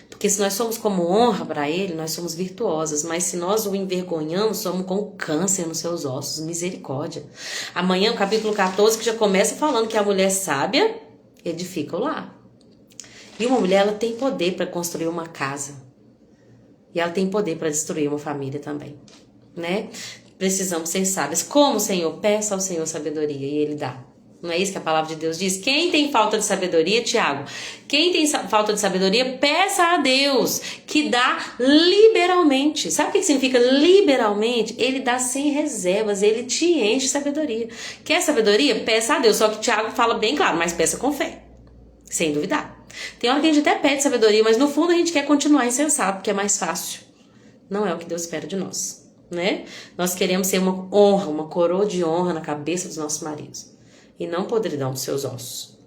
Porque se nós somos como honra para ele, nós somos virtuosas. Mas se nós o envergonhamos, somos com câncer nos seus ossos. Misericórdia. Amanhã, o capítulo 14, que já começa falando que a mulher sábia edifica o lar. E uma mulher, ela tem poder para construir uma casa. E ela tem poder para destruir uma família também. Né? Precisamos ser sábias. Como, Senhor? Peça ao Senhor sabedoria e Ele dá. Não é isso que a palavra de Deus diz? Quem tem falta de sabedoria, Tiago? Quem tem falta de sabedoria, peça a Deus, que dá liberalmente. Sabe o que significa liberalmente? Ele dá sem reservas, ele te enche de sabedoria. Quer sabedoria? Peça a Deus. Só que Tiago fala bem claro, mas peça com fé, sem duvidar. Tem hora que a gente até pede sabedoria, mas no fundo a gente quer continuar insensato, porque é mais fácil. Não é o que Deus espera de nós. Né? Nós queremos ser uma honra, uma coroa de honra na cabeça dos nossos maridos e não podridão dos seus ossos.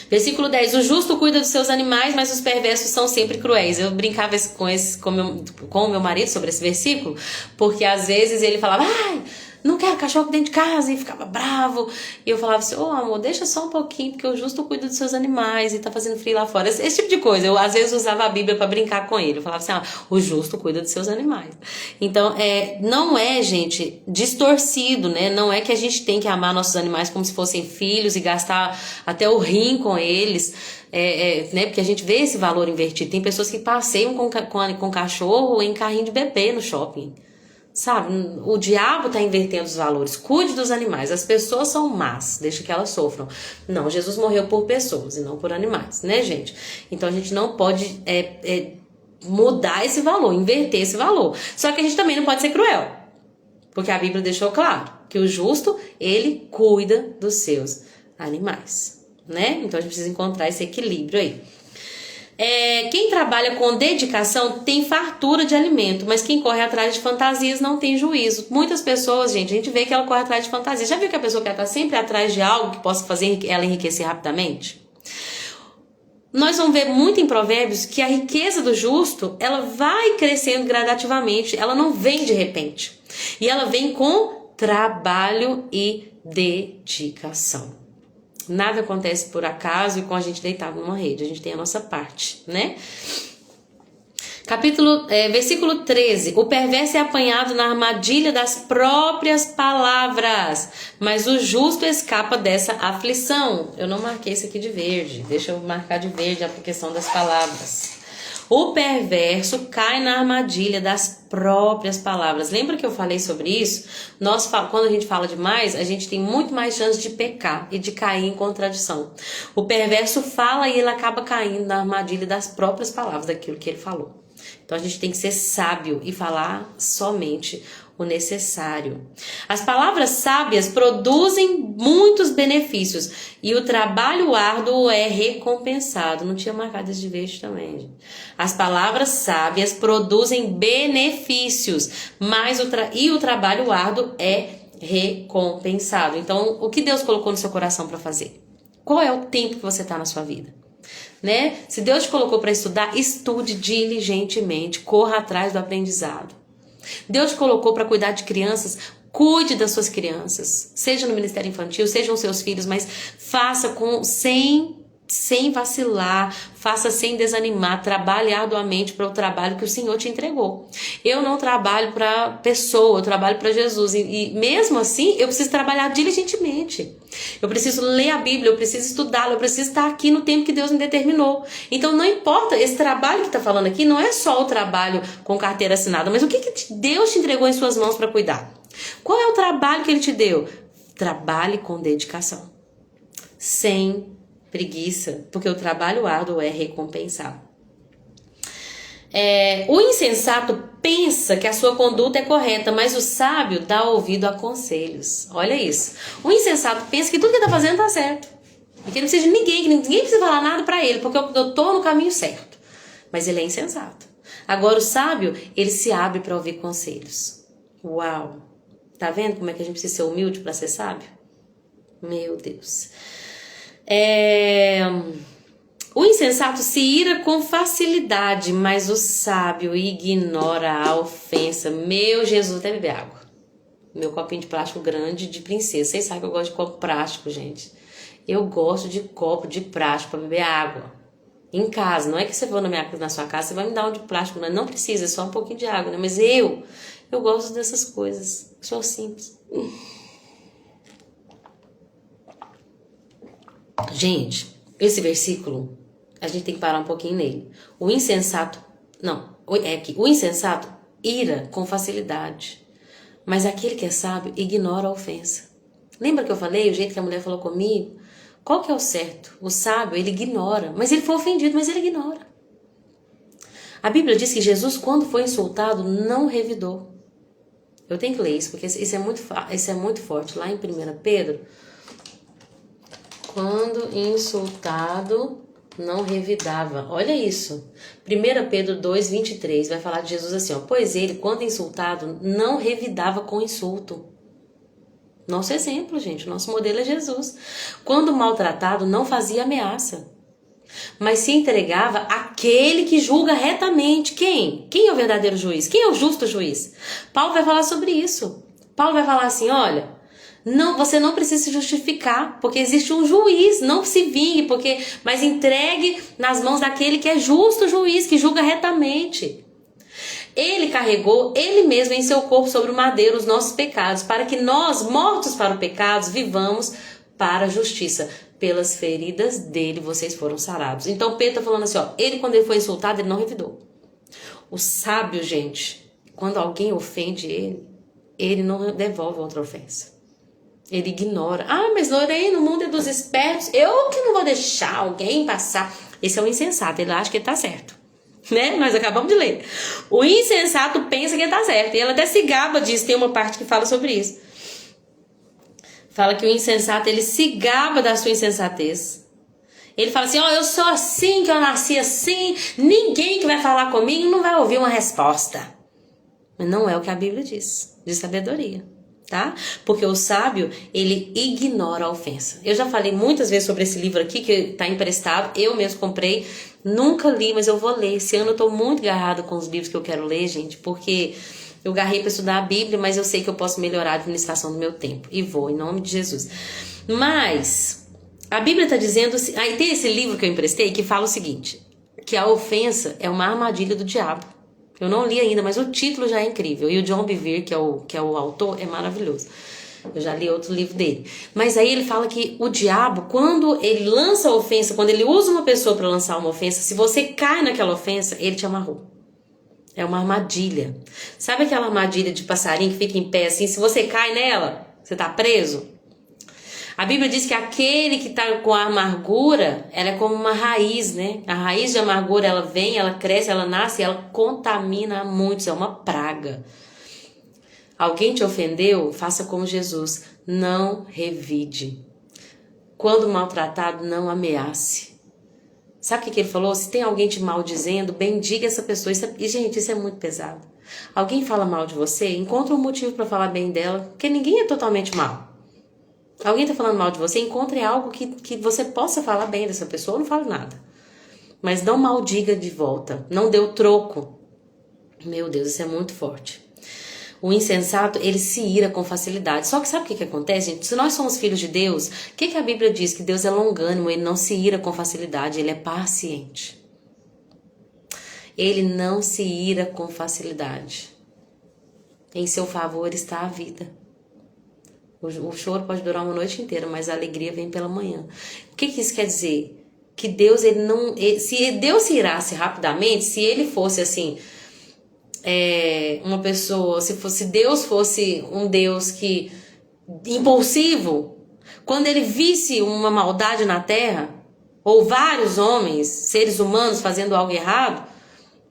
Versículo 10. O justo cuida dos seus animais, mas os perversos são sempre cruéis. Eu brincava com o meu marido sobre esse versículo, porque às vezes ele falava, não quero cachorro dentro de casa, e ficava bravo. E eu falava assim, amor, deixa só um pouquinho, porque o justo cuida dos seus animais e tá fazendo frio lá fora. Esse tipo de coisa. Eu às vezes usava a Bíblia para brincar com ele. Eu falava assim, o justo cuida dos seus animais. Então, não é, gente, distorcido, né? Não é que a gente tem que amar nossos animais como se fossem filhos e gastar até o rim com eles. Né? Porque a gente vê esse valor invertido. Tem pessoas que passeiam com cachorro em carrinho de bebê no shopping. Sabe, o diabo está invertendo os valores. Cuide dos animais. As pessoas são más, deixa que elas sofram. Não, Jesus morreu por pessoas e não por animais, né, gente? Então a gente não pode mudar esse valor, inverter esse valor. Só que a gente também não pode ser cruel. Porque a Bíblia deixou claro que o justo, ele cuida dos seus animais, né? Então a gente precisa encontrar esse equilíbrio aí. Quem trabalha com dedicação tem fartura de alimento, mas quem corre atrás de fantasias não tem juízo. Muitas pessoas, gente, a gente vê que ela corre atrás de fantasias. Já viu que a pessoa quer estar sempre atrás de algo que possa fazer ela enriquecer rapidamente? Nós vamos ver muito em Provérbios que a riqueza do justo, ela vai crescendo gradativamente, ela não vem de repente. E ela vem com trabalho e dedicação. Nada acontece por acaso e com a gente deitado numa rede, a gente tem a nossa parte, né? Versículo 13. O perverso é apanhado na armadilha das próprias palavras, mas o justo escapa dessa aflição. Eu não marquei isso aqui de verde, deixa eu marcar de verde a questão das palavras. O perverso cai na armadilha das próprias palavras. Lembra que eu falei sobre isso? Quando a gente fala demais, a gente tem muito mais chance de pecar e de cair em contradição. O perverso fala e ele acaba caindo na armadilha das próprias palavras, daquilo que ele falou. Então a gente tem que ser sábio e falar somente o necessário. As palavras sábias produzem muitos benefícios e o trabalho árduo é recompensado. Não tinha marcado esse de verde também, gente. As palavras sábias produzem benefícios, mas o trabalho árduo é recompensado. Então, o que Deus colocou no seu coração para fazer? Qual é o tempo que você está na sua vida? Né? Se Deus te colocou para estudar, estude diligentemente, corra atrás do aprendizado. Deus te colocou para cuidar de crianças, cuide das suas crianças, seja no ministério infantil, sejam seus filhos, mas faça sem vacilar, faça sem desanimar, trabalhe arduamente para o trabalho que o Senhor te entregou. Eu não trabalho para pessoa, eu trabalho para Jesus e mesmo assim eu preciso trabalhar diligentemente. Eu preciso ler a Bíblia, eu preciso estudá-la, eu preciso estar aqui no tempo que Deus me determinou. Então não importa, esse trabalho que está falando aqui não é só o trabalho com carteira assinada, mas o que Deus te entregou em suas mãos para cuidar? Qual é o trabalho que Ele te deu? Trabalhe com dedicação, sem preguiça, porque o trabalho árduo é recompensado. O insensato pensa que a sua conduta é correta, mas o sábio dá ouvido a conselhos. Olha isso. O insensato pensa que tudo que ele está fazendo está certo. E que ele não precisa de ninguém, que ninguém precisa falar nada para ele, porque eu estou no caminho certo. Mas ele é insensato. Agora o sábio, ele se abre para ouvir conselhos. Uau! Tá vendo como é que a gente precisa ser humilde para ser sábio? Meu Deus. O insensato se ira com facilidade, mas o sábio ignora a ofensa. Meu Jesus, até beber água. Meu copinho de plástico grande de princesa. Vocês sabem que eu gosto de copo prático, gente. Eu gosto de copo de plástico para beber água. Em casa, não é que você for na sua casa, você vai me dar um de plástico, não precisa, é só um pouquinho de água, né? Mas eu gosto dessas coisas. Sou simples. Gente, esse versículo, a gente tem que parar um pouquinho nele. O insensato ira com facilidade, mas aquele que é sábio ignora a ofensa. Lembra que eu falei o jeito que a mulher falou comigo? Qual que é o certo? O sábio, ele ignora, mas ele foi ofendido, mas ele ignora. A Bíblia diz que Jesus, quando foi insultado, não revidou. Eu tenho que ler isso, porque isso é muito forte. Lá em 1 Pedro, quando insultado, não revidava. Olha isso. 1 Pedro 2:23 vai falar de Jesus assim, ó. Pois ele, quando insultado, não revidava com insulto. Nosso exemplo, gente. Nosso modelo é Jesus. Quando maltratado, não fazia ameaça, mas se entregava àquele que julga retamente. Quem? Quem é o verdadeiro juiz? Quem é o justo juiz? Paulo vai falar sobre isso. Paulo vai falar assim, olha, você não precisa se justificar, porque existe um juiz, não se vingue, mas entregue nas mãos daquele que é justo juiz, que julga retamente. Ele carregou ele mesmo em seu corpo sobre o madeiro os nossos pecados, para que nós, mortos para o pecado, vivamos para a justiça. Pelas feridas dele vocês foram sarados. Então Pedro está falando assim, ó, quando ele foi insultado, ele não revidou. O sábio, gente, quando alguém ofende ele não devolve outra ofensa. Ele ignora. Mas Lorena, no mundo é dos espertos, eu que não vou deixar alguém passar. Esse é o insensato, ele acha que ele tá certo. né? Nós acabamos de ler. O insensato pensa que tá certo. E ela até se gaba disso, tem uma parte que fala sobre isso. Fala que o insensato, ele se gaba da sua insensatez. Ele fala assim, eu sou assim, que eu nasci assim, ninguém que vai falar comigo não vai ouvir uma resposta. Mas não é o que a Bíblia diz, de sabedoria, tá? Porque o sábio, ele ignora a ofensa. Eu já falei muitas vezes sobre esse livro aqui, que tá emprestado, eu mesmo comprei, nunca li, mas eu vou ler. Esse ano eu tô muito agarrada com os livros que eu quero ler, gente, porque eu garrei para estudar a Bíblia, mas eu sei que eu posso melhorar a administração do meu tempo. E vou, em nome de Jesus. Mas a Bíblia está dizendo... Aí tem esse livro que eu emprestei que fala o seguinte, que a ofensa é uma armadilha do diabo. Eu não li ainda, mas o título já é incrível. E o John Bevere, que é o autor, é maravilhoso. Eu já li outro livro dele. Mas aí ele fala que o diabo, quando ele lança a ofensa, quando ele usa uma pessoa para lançar uma ofensa, se você cai naquela ofensa, ele te amarrou. É uma armadilha. Sabe aquela armadilha de passarinho que fica em pé assim? Se você cai nela, você tá preso? A Bíblia diz que aquele que tá com a amargura, ela é como uma raiz, né? A raiz de amargura, ela vem, ela cresce, ela nasce e ela contamina muitos. É uma praga. Alguém te ofendeu? Faça como Jesus. Não revide. Quando maltratado, não ameace. Sabe o que ele falou? Se tem alguém te maldizendo, bendiga essa pessoa. E, gente, isso é muito pesado. Alguém fala mal de você, encontra um motivo para falar bem dela, porque ninguém é totalmente mal. Alguém tá falando mal de você, encontre algo que você possa falar bem dessa pessoa, não fale nada. Mas não maldiga de volta, não dê o troco. Meu Deus, isso é muito forte. O insensato, ele se ira com facilidade. Só que sabe o que acontece, gente? Se nós somos filhos de Deus, o que a Bíblia diz? Que Deus é longânimo, ele não se ira com facilidade, ele é paciente. Ele não se ira com facilidade. Em seu favor está a vida. O choro pode durar uma noite inteira, mas a alegria vem pela manhã. O que isso quer dizer? Que Deus, ele não... Se Deus se irasse rapidamente, se ele fosse assim... uma pessoa... Se Deus fosse um Deus que... impulsivo, quando ele visse uma maldade na terra, ou vários homens, seres humanos fazendo algo errado,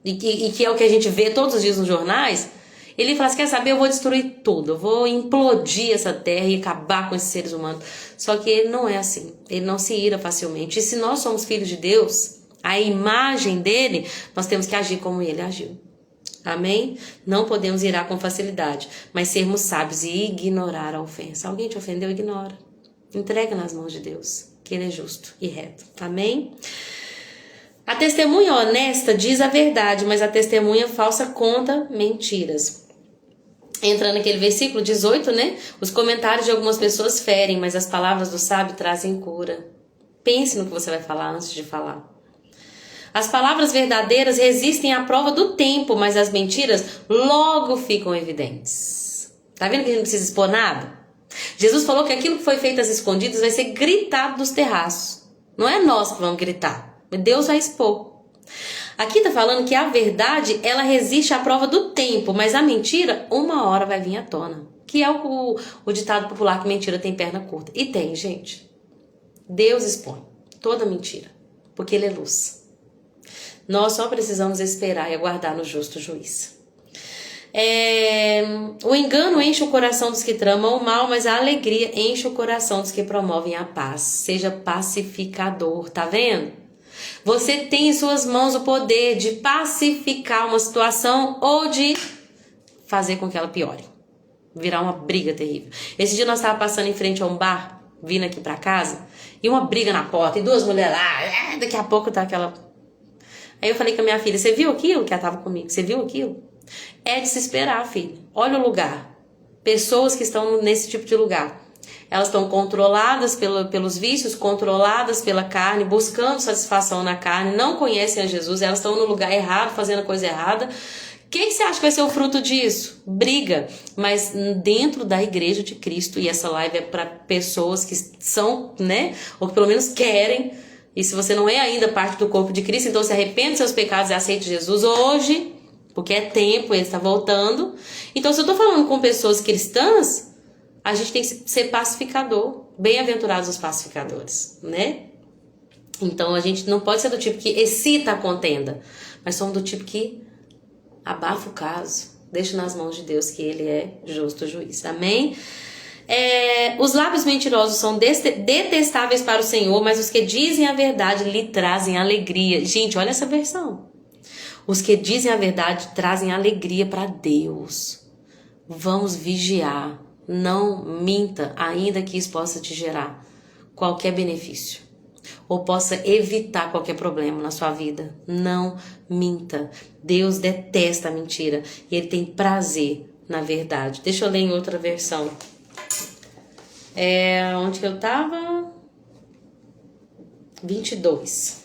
e que é o que a gente vê todos os dias nos jornais... Ele fala assim, quer saber, eu vou destruir tudo, eu vou implodir essa terra e acabar com esses seres humanos. Só que ele não é assim, ele não se ira facilmente. E se nós somos filhos de Deus, a imagem dele, nós temos que agir como ele agiu. Amém? Não podemos irar com facilidade, mas sermos sábios e ignorar a ofensa. Alguém te ofendeu, ignora. Entrega nas mãos de Deus, que ele é justo e reto. Amém? A testemunha honesta diz a verdade, mas a testemunha falsa conta mentiras. Entra naquele versículo 18, né? Os comentários de algumas pessoas ferem, mas as palavras do sábio trazem cura. Pense no que você vai falar antes de falar. As palavras verdadeiras resistem à prova do tempo, mas as mentiras logo ficam evidentes. Tá vendo que a gente não precisa expor nada? Jesus falou que aquilo que foi feito às escondidas vai ser gritado dos terraços. Não é nós que vamos gritar, Deus vai expor. Aqui está falando que a verdade, ela resiste à prova do tempo, mas a mentira, uma hora vai vir à tona. Que é o ditado popular que mentira tem perna curta. E tem, gente. Deus expõe toda mentira, porque ele é luz. Nós só precisamos esperar e aguardar no justo juiz. O engano enche o coração dos que tramam o mal, mas a alegria enche o coração dos que promovem a paz. Seja pacificador, tá vendo? Você tem em suas mãos o poder de pacificar uma situação ou de fazer com que ela piore. Virar uma briga terrível. Esse dia nós estávamos passando em frente a um bar, vindo aqui pra casa, e uma briga na porta, e duas mulheres lá, daqui a pouco tá aquela... Aí eu falei com a minha filha, você viu aquilo? Que ela tava comigo, você viu aquilo? É de se esperar, filha. Olha o lugar. Pessoas que estão nesse tipo de lugar. Elas estão controladas pelos vícios, controladas pela carne, buscando satisfação na carne, não conhecem a Jesus, elas estão no lugar errado, fazendo a coisa errada. O que você acha que vai ser o fruto disso? Briga. Mas dentro da igreja de Cristo, e essa live é para pessoas que são, né, ou que pelo menos querem, e se você não é ainda parte do corpo de Cristo, então se arrepende dos seus pecados e aceite Jesus hoje, porque é tempo, ele está voltando. Então se eu estou falando com pessoas cristãs, a gente tem que ser pacificador. Bem-aventurados os pacificadores, né? Então a gente não pode ser do tipo que excita a contenda, mas somos do tipo que abafa o caso, deixa nas mãos de Deus, que Ele é justo juiz. Amém? Os lábios mentirosos são detestáveis para o Senhor, mas os que dizem a verdade lhe trazem alegria. Gente, olha essa versão. Os que dizem a verdade trazem alegria para Deus. Vamos vigiar. Não minta, ainda que isso possa te gerar qualquer benefício ou possa evitar qualquer problema na sua vida. Não minta. Deus detesta a mentira e Ele tem prazer na verdade. Deixa eu ler em outra versão. Onde que eu tava? 22.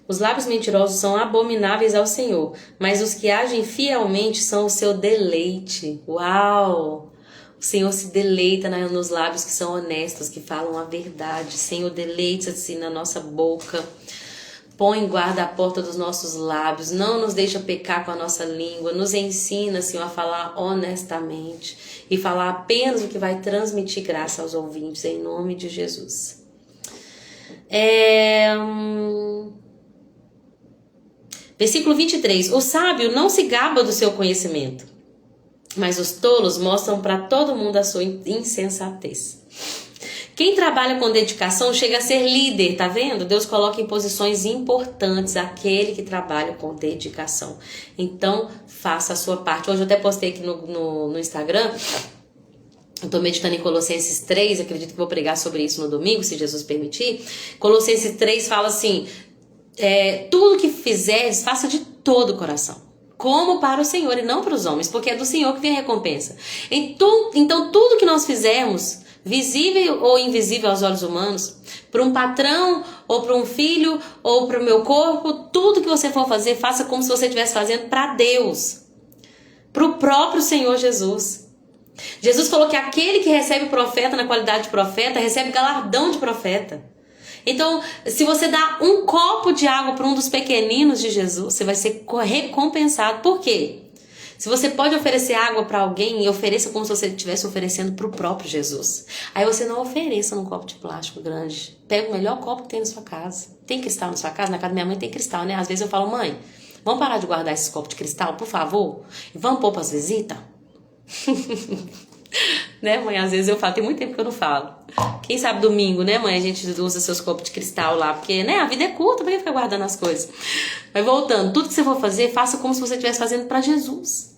Os lábios mentirosos são abomináveis ao Senhor, mas os que agem fielmente são o seu deleite. Uau! O Senhor se deleita nos lábios que são honestos, que falam a verdade. Senhor, deleita-se na nossa boca. Põe guarda a porta dos nossos lábios. Não nos deixa pecar com a nossa língua. Nos ensina, Senhor, a falar honestamente e falar apenas o que vai transmitir graça aos ouvintes, em nome de Jesus. Versículo 23. O sábio não se gaba do seu conhecimento, mas os tolos mostram para todo mundo a sua insensatez. Quem trabalha com dedicação chega a ser líder, tá vendo? Deus coloca em posições importantes aquele que trabalha com dedicação. Então, faça a sua parte. Hoje eu até postei aqui no Instagram. Eu tô meditando em Colossenses 3, acredito que vou pregar sobre isso no domingo, se Jesus permitir. Colossenses 3 fala assim, tudo que fizeres, faça de todo o coração, como para o Senhor e não para os homens, porque é do Senhor que vem a recompensa. Então tudo que nós fizermos, visível ou invisível aos olhos humanos, para um patrão, ou para um filho, ou para o meu corpo, tudo que você for fazer, faça como se você estivesse fazendo para Deus, para o próprio Senhor Jesus. Jesus falou que aquele que recebe o profeta na qualidade de profeta, recebe galardão de profeta. Então, se você dá um copo de água para um dos pequeninos de Jesus, você vai ser recompensado. Por quê? Se você pode oferecer água para alguém, ofereça como se você estivesse oferecendo para o próprio Jesus. Aí você não ofereça num copo de plástico grande. Pega o melhor copo que tem na sua casa. Tem cristal na sua casa? Na casa da minha mãe tem cristal, né? Às vezes eu falo, mãe, vamos parar de guardar esses copos de cristal, por favor? E vamos pôr para as visitas? Né, mãe? Às vezes eu falo, tem muito tempo que eu não falo. Quem sabe domingo, né, mãe? A gente usa seus copos de cristal lá, porque, né, a vida é curta, pra que ficar guardando as coisas? Mas voltando, tudo que você for fazer, faça como se você estivesse fazendo pra Jesus.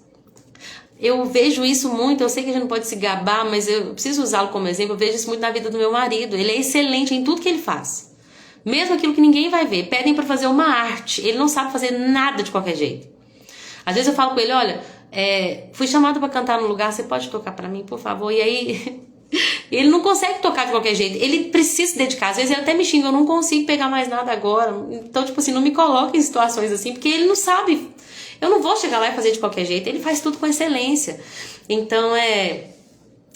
Eu vejo isso muito, eu sei que a gente não pode se gabar, mas eu preciso usá-lo como exemplo. Eu vejo isso muito na vida do meu marido. Ele é excelente em tudo que ele faz. Mesmo aquilo que ninguém vai ver. Pedem pra fazer uma arte. Ele não sabe fazer nada de qualquer jeito. Às vezes eu falo com ele, olha, fui chamado pra cantar no lugar, você pode tocar pra mim, por favor? E aí, ele não consegue tocar de qualquer jeito. Ele precisa se dedicar. Às vezes ele até me xinga, eu não consigo pegar mais nada agora. Então, tipo assim, não me coloque em situações assim, porque ele não sabe. Eu não vou chegar lá e fazer de qualquer jeito. Ele faz tudo com excelência. Então,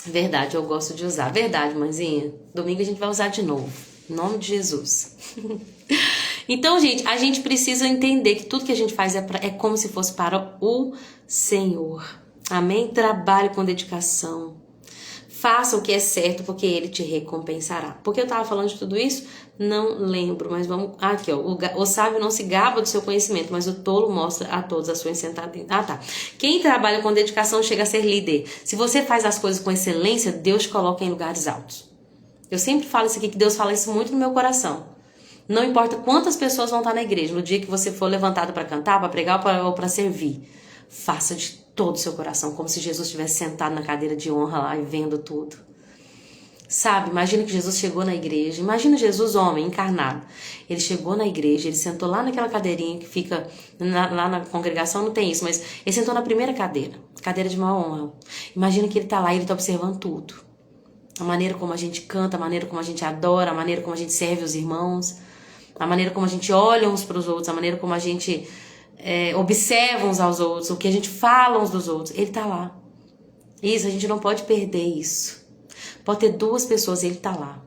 verdade, eu gosto de usar. Verdade, mãezinha. Domingo a gente vai usar de novo. Em nome de Jesus. Então, gente, a gente precisa entender que tudo que a gente faz é como se fosse para o Senhor. Amém? Trabalhe com dedicação. Faça o que é certo, porque Ele te recompensará. Por que eu estava falando de tudo isso? Não lembro, mas vamos... Aqui, ó. O sábio não se gaba do seu conhecimento, mas o tolo mostra a todos a sua insensatez. Tá. Quem trabalha com dedicação chega a ser líder. Se você faz as coisas com excelência, Deus te coloca em lugares altos. Eu sempre falo isso aqui, que Deus fala isso muito no meu coração. Não importa quantas pessoas vão estar na igreja, no dia que você for levantado para cantar, para pregar ou para servir, faça de todo o seu coração, como se Jesus estivesse sentado na cadeira de honra lá e vendo tudo. Sabe, imagina que Jesus chegou na igreja, imagina Jesus homem, encarnado. Ele chegou na igreja, ele sentou lá naquela cadeirinha que fica, lá na congregação não tem isso, mas ele sentou na primeira cadeira de maior honra. Imagina que ele está lá e ele está observando tudo. A maneira como a gente canta, a maneira como a gente adora, a maneira como a gente serve os irmãos, a maneira como a gente olha uns para os outros, a maneira como a gente observa uns aos outros, o que a gente fala uns dos outros. Ele tá lá. Isso, a gente não pode perder isso. Pode ter duas pessoas e ele tá lá.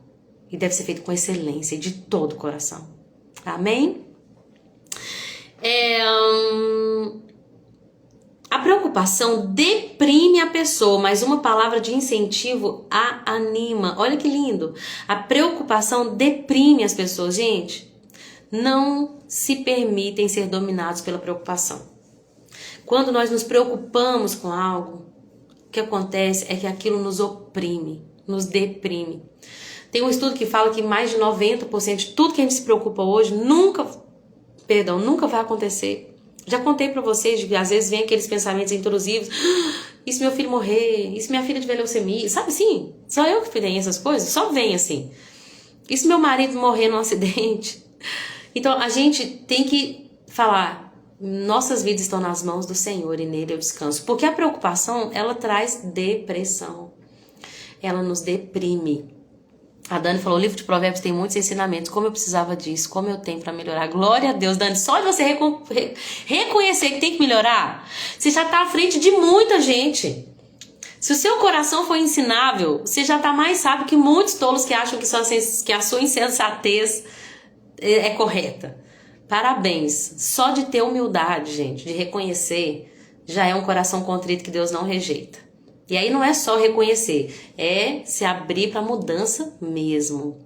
E deve ser feito com excelência e de todo o coração. Amém? A preocupação deprime a pessoa, mas uma palavra de incentivo a anima. Olha que lindo. A preocupação deprime as pessoas. Gente, não se permitem ser dominados pela preocupação. Quando nós nos preocupamos com algo, o que acontece é que aquilo nos oprime, nos deprime. Tem um estudo que fala que mais de 90% de tudo que a gente se preocupa hoje nunca vai acontecer. Já contei pra vocês de que às vezes vem aqueles pensamentos intrusivos. E se meu filho morrer? E se minha filha tiver leucemia? Sabe assim? Só eu que tenho essas coisas? Só vem assim. E se meu marido morrer num acidente? Então a gente tem que falar, nossas vidas estão nas mãos do Senhor e nele eu descanso. Porque a preocupação, ela traz depressão. Ela nos deprime. A Dani falou, o livro de Provérbios tem muitos ensinamentos, como eu precisava disso, como eu tenho pra melhorar. Glória a Deus, Dani, só de você reconhecer que tem que melhorar, você já tá à frente de muita gente. Se o seu coração for ensinável, você já tá mais sábio que muitos tolos que acham que a sua insensatez é correta. Parabéns, só de ter humildade, gente, de reconhecer, já é um coração contrito que Deus não rejeita. E aí não é só reconhecer, é se abrir para mudança mesmo.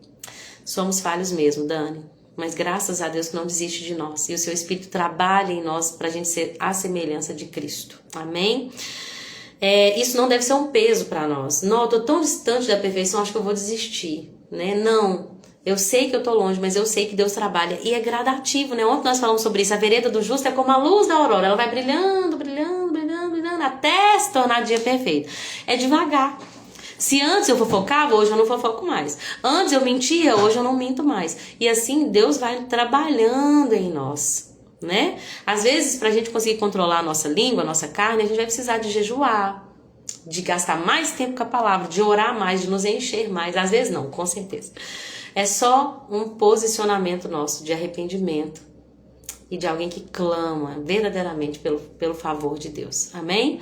Somos falhos mesmo, Dani, mas graças a Deus que não desiste de nós. E o seu Espírito trabalha em nós para a gente ser a semelhança de Cristo. Amém? Isso não deve ser um peso para nós. Não, eu tô tão distante da perfeição, acho que eu vou desistir, né? Não, eu sei que eu tô longe, mas eu sei que Deus trabalha. E é gradativo, né? Ontem nós falamos sobre isso. A vereda do justo é como a luz da aurora. Ela vai brilhando, brilhando, brilhando, brilhando, até se tornar dia perfeito. É devagar. Se antes eu fofocava, hoje eu não fofoco mais. Antes eu mentia, hoje eu não minto mais. E assim Deus vai trabalhando em nós, né? Às vezes, pra gente conseguir controlar a nossa língua, a nossa carne, a gente vai precisar de jejuar, de gastar mais tempo com a palavra, de orar mais, de nos encher mais. Às vezes não, com certeza. É só um posicionamento nosso de arrependimento e de alguém que clama verdadeiramente pelo favor de Deus. Amém?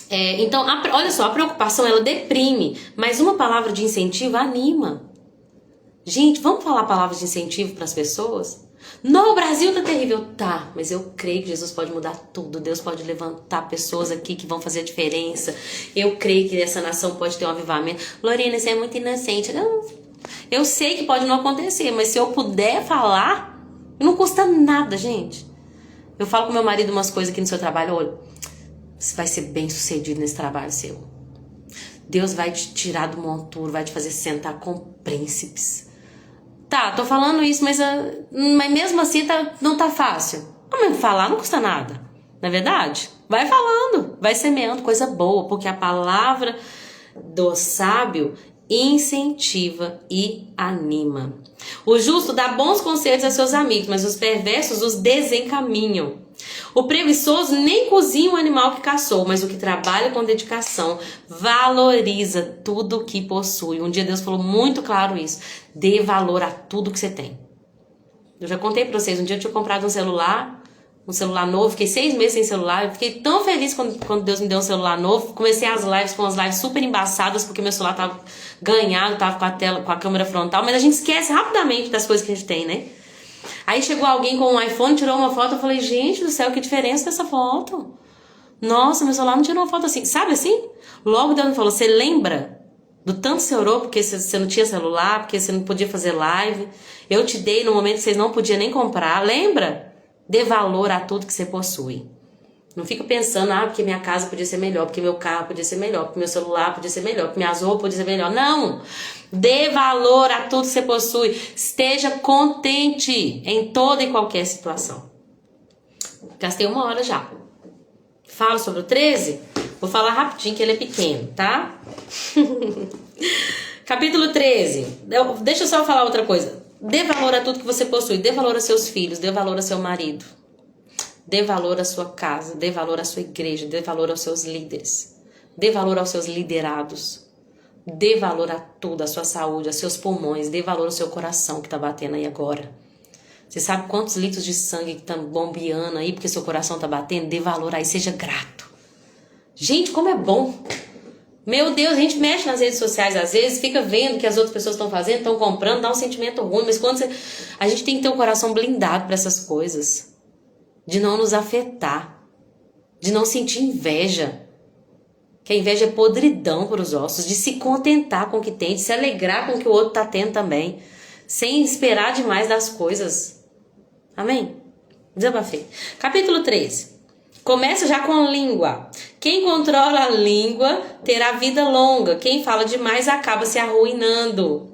Então, olha só, a preocupação ela deprime, mas uma palavra de incentivo anima. Gente, vamos falar palavras de incentivo para as pessoas? Não, o Brasil tá terrível. Tá, mas eu creio que Jesus pode mudar tudo. Deus pode levantar pessoas aqui que vão fazer a diferença. Eu creio que essa nação pode ter um avivamento. Lorena, você é muito inocente. Eu sei que pode não acontecer, mas se eu puder falar, não custa nada, gente. Eu falo com meu marido umas coisas aqui no seu trabalho. Olha, você vai ser bem sucedido nesse trabalho seu. Deus vai te tirar do monturo, vai te fazer sentar com príncipes. Tá, tô falando isso, mas mesmo assim não tá fácil. Mas falar não custa nada, não é verdade? Vai falando, vai semeando coisa boa, porque a palavra do sábio incentiva e anima. O justo dá bons conselhos a seus amigos, mas os perversos os desencaminham. O preguiçoso nem cozinha o animal que caçou, mas o que trabalha com dedicação valoriza tudo o que possui. Um dia Deus falou muito claro isso. Dê valor a tudo que você tem. Eu já contei pra vocês, um dia eu tinha comprado um celular novo, fiquei 6 meses sem celular, eu fiquei tão feliz quando Deus me deu um celular novo. Comecei as lives com umas lives super embaçadas, porque meu celular tava ganhado, tava com a câmera frontal, mas a gente esquece rapidamente das coisas que a gente tem, né? Aí chegou alguém com um iPhone, tirou uma foto, eu falei, gente do céu, que diferença dessa foto. Nossa, meu celular não tirou uma foto assim, sabe assim? Logo Deus me falou, você lembra do tanto que você orou porque você não tinha celular, porque você não podia fazer live? Eu te dei no momento que vocês não podiam nem comprar, lembra? Dê valor a tudo que você possui. Não fica pensando, porque minha casa podia ser melhor, porque meu carro podia ser melhor, porque meu celular podia ser melhor, porque minhas roupas podia ser melhor. Não! Dê valor a tudo que você possui. Esteja contente em toda e qualquer situação. Gastei 1 hora já. Falo sobre o 13? Vou falar rapidinho que ele é pequeno, tá? Capítulo 13. Deixa eu só falar outra coisa. Dê valor a tudo que você possui. Dê valor a seus filhos. Dê valor a seu marido. Dê valor à sua casa. Dê valor à sua igreja. Dê valor aos seus líderes. Dê valor aos seus liderados. Dê valor a tudo. A sua saúde, aos seus pulmões. Dê valor ao seu coração que tá batendo aí agora. Você sabe quantos litros de sangue que estão bombeando aí porque seu coração tá batendo? Dê valor aí. Seja grato. Gente, como é bom. Meu Deus, a gente mexe nas redes sociais às vezes, fica vendo o que as outras pessoas estão fazendo, estão comprando, dá um sentimento ruim, mas a gente tem que ter um coração blindado para essas coisas, de não nos afetar. de não sentir inveja. Que a inveja é podridão para os ossos, de se contentar com o que tem, de se alegrar com o que o outro está tendo também, sem esperar demais das coisas. Amém? Desabafei. Capítulo 13. Começa já com a língua. Quem controla a língua terá vida longa. Quem fala demais acaba se arruinando.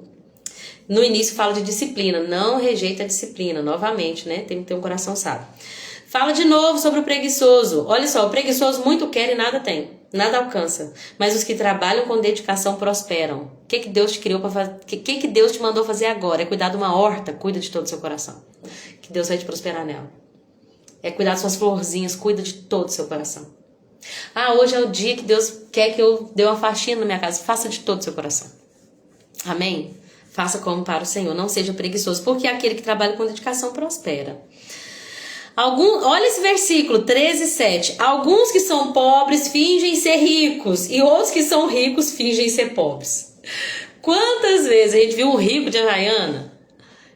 No início fala de disciplina. Não rejeita a disciplina. Novamente, né? Tem que ter um coração sábio. Fala de novo sobre o preguiçoso. Olha só, o preguiçoso muito quer e nada tem. Nada alcança. Mas os que trabalham com dedicação prosperam. O que Deus te criou para fazer? O que Deus te mandou fazer agora? É cuidar de uma horta? Cuida de todo o seu coração. Que Deus vai te prosperar nela. É cuidar das suas florzinhas. Cuida de todo o seu coração. Ah, hoje é o dia que Deus quer que eu dê uma faxina na minha casa. Faça de todo o seu coração. Amém? Faça como para o Senhor. Não seja preguiçoso. Porque aquele que trabalha com dedicação prospera. Olha esse versículo 13:7. Alguns que são pobres fingem ser ricos e outros que são ricos fingem ser pobres. Quantas vezes a gente viu o rico de Havaiana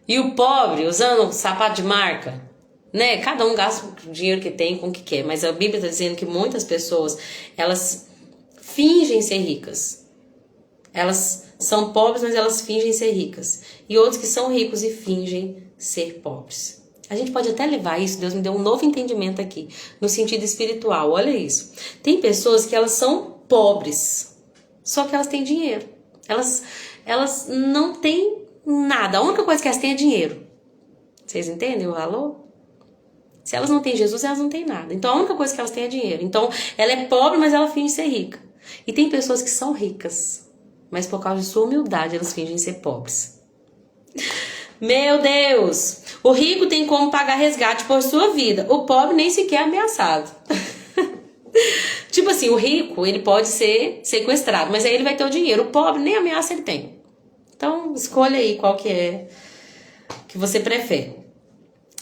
e o pobre usando sapato de marca? Né? Cada um gasta o dinheiro que tem com o que quer, mas a Bíblia está dizendo que muitas pessoas, elas fingem ser ricas. Elas são pobres, mas elas fingem ser ricas. E outros que são ricos e fingem ser pobres. A gente pode até levar isso, Deus me deu um novo entendimento aqui, no sentido espiritual, olha isso. Tem pessoas que elas são pobres, só que elas têm dinheiro. Elas não têm nada, a única coisa que elas têm é dinheiro. Vocês entendem o valor? Se elas não têm Jesus, elas não têm nada. Então a única coisa que elas têm é dinheiro. Então ela é pobre, mas ela finge ser rica. E tem pessoas que são ricas, mas por causa de sua humildade elas fingem ser pobres. Meu Deus! O rico tem como pagar resgate por sua vida. O pobre nem sequer é ameaçado. Tipo assim, o rico, ele pode ser sequestrado, mas aí ele vai ter o dinheiro. O pobre nem ameaça ele tem. Então, escolha aí qual que é que você prefere.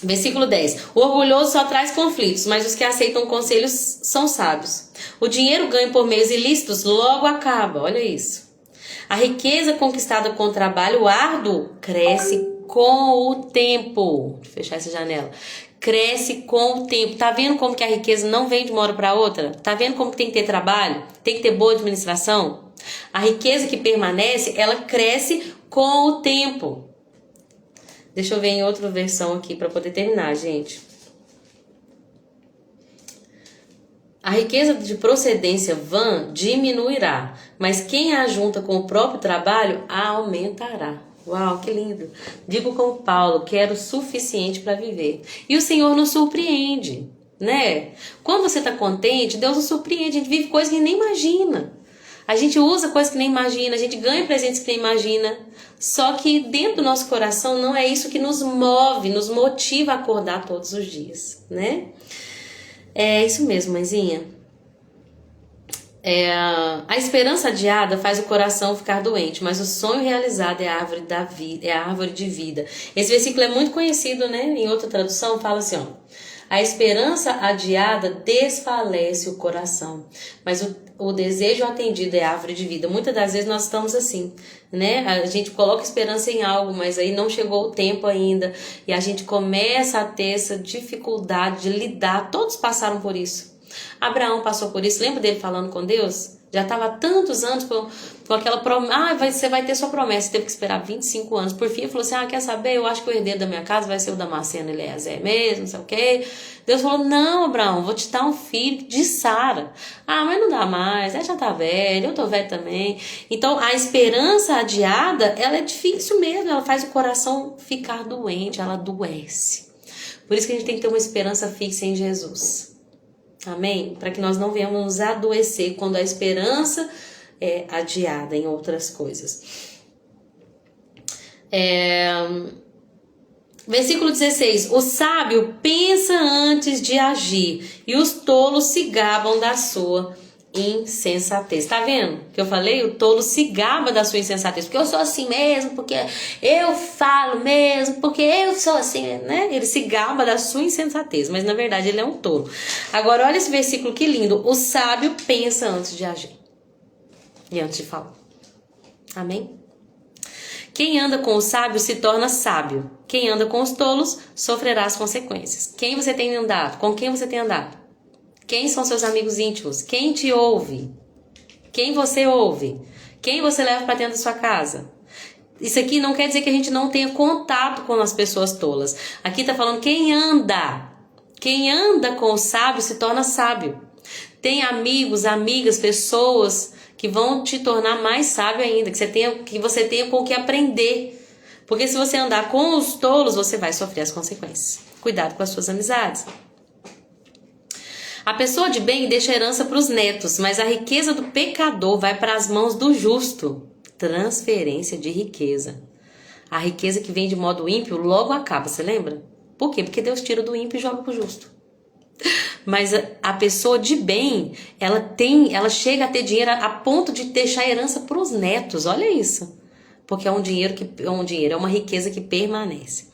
Versículo 10. O orgulhoso só traz conflitos, mas os que aceitam conselhos são sábios. O dinheiro ganho por meios ilícitos logo acaba. Olha isso. A riqueza conquistada com trabalho árduo cresce com o tempo. Deixa eu fechar essa janela. Cresce com o tempo. Tá vendo como que a riqueza não vem de uma hora para outra? Tá vendo como que tem que ter trabalho? Tem que ter boa administração? A riqueza que permanece, ela cresce com o tempo. Deixa eu ver em outra versão aqui para poder terminar, gente. A riqueza de procedência vã diminuirá, mas quem a junta com o próprio trabalho a aumentará. Uau, que lindo. Digo como Paulo, quero o suficiente para viver. E o Senhor nos surpreende, né? Quando você está contente, Deus nos surpreende. A gente vive coisas que nem imagina. A gente usa coisas que nem imagina, a gente ganha presentes que nem imagina. Só que dentro do nosso coração não é isso que nos move, nos motiva a acordar todos os dias, né? É isso mesmo, mãezinha. A esperança adiada faz o coração ficar doente, mas o sonho realizado é a árvore da vida, é a árvore de vida. Esse versículo é muito conhecido, né? Em outra tradução fala assim, ó: a esperança adiada desfalece o coração, mas o desejo atendido é a árvore de vida. Muitas das vezes nós estamos assim, né? A gente coloca esperança em algo, mas aí não chegou o tempo ainda, e a gente começa a ter essa dificuldade de lidar. Todos passaram por isso. Abraão passou por isso. Lembra dele falando com Deus? Já estava há tantos anos com aquela promessa. Você vai ter sua promessa. Teve que esperar 25 anos. Por fim, ele falou assim: quer saber? Eu acho que o herdeiro da minha casa vai ser o Damasceno Eliezer mesmo, não sei o quê. Deus falou: não, Abraão, vou te dar um filho de Sara. Mas não dá mais. Já tá velho, eu tô velho também. Então, a esperança adiada, ela é difícil mesmo. Ela faz o coração ficar doente, ela adoece. Por isso que a gente tem que ter uma esperança fixa em Jesus. Amém? Para que nós não venhamos nos adoecer quando a esperança é adiada em outras coisas. Versículo 16. O sábio pensa antes de agir e os tolos se gabam da sua insensatez. Tá vendo que eu falei? O tolo se gaba da sua insensatez. Porque eu sou assim mesmo, porque eu falo mesmo, porque eu sou assim, né? Ele se gaba da sua insensatez, mas na verdade ele é um tolo. Agora olha esse versículo que lindo. O sábio pensa antes de agir e antes de falar. Amém? Quem anda com o sábio se torna sábio. Quem anda com os tolos sofrerá as consequências. Quem você tem andado? Com quem você tem andado? Quem são seus amigos íntimos? Quem te ouve? Quem você ouve? Quem você leva para dentro da sua casa? Isso aqui não quer dizer que a gente não tenha contato com as pessoas tolas. Aqui está falando quem anda. Quem anda com o sábio se torna sábio. Tem amigos, amigas, pessoas que vão te tornar mais sábio ainda, que você tenha com o que aprender. Porque se você andar com os tolos, você vai sofrer as consequências. Cuidado com as suas amizades. A pessoa de bem deixa herança para os netos, mas a riqueza do pecador vai para as mãos do justo. Transferência de riqueza. A riqueza que vem de modo ímpio logo acaba, você lembra? Por quê? Porque Deus tira do ímpio e joga para o justo. Mas a pessoa de bem, ela chega a ter dinheiro a ponto de deixar herança para os netos. Olha isso. Porque é uma riqueza que permanece.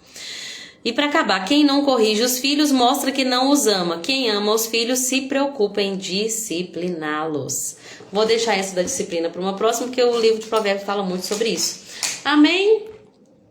E para acabar, quem não corrige os filhos mostra que não os ama. Quem ama os filhos se preocupa em discipliná-los. Vou deixar essa da disciplina para uma próxima, porque o livro de Provérbios fala muito sobre isso. Amém?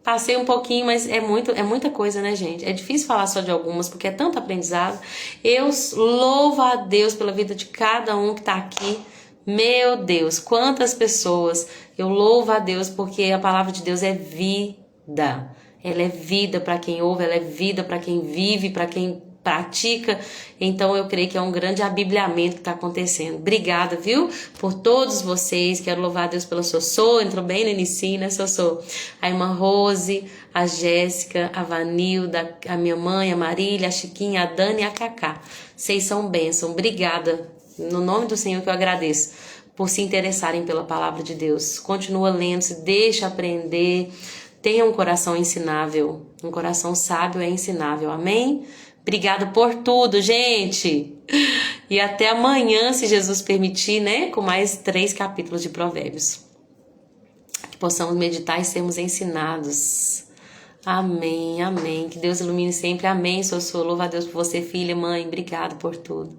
Passei um pouquinho, mas é muita coisa, né, gente? É difícil falar só de algumas, porque é tanto aprendizado. Eu louvo a Deus pela vida de cada um que está aqui. Meu Deus, quantas pessoas. Eu louvo a Deus porque a palavra de Deus é vida. Ela é vida para quem ouve, ela é vida para quem vive, para quem pratica. Então eu creio que é um grande abibliamento que está acontecendo. Obrigada, viu? Por todos vocês. Quero louvar a Deus pela Sossô. Entrou bem no início, né, Sossô? A irmã Rose, a Jéssica, a Vanilda, a minha mãe, a Marília, a Chiquinha, a Dani e a Cacá. Vocês são bênção. Obrigada. No nome do Senhor que eu agradeço por se interessarem pela palavra de Deus. Continua lendo, se deixa aprender. Tenha um coração ensinável. Um coração sábio é ensinável. Amém? Obrigada por tudo, gente. E até amanhã, se Jesus permitir, né? Com mais 3 capítulos de Provérbios. Que possamos meditar e sermos ensinados. Amém, amém. Que Deus ilumine sempre. Amém. Sou louva a Deus por você, filha, mãe. Obrigado por tudo.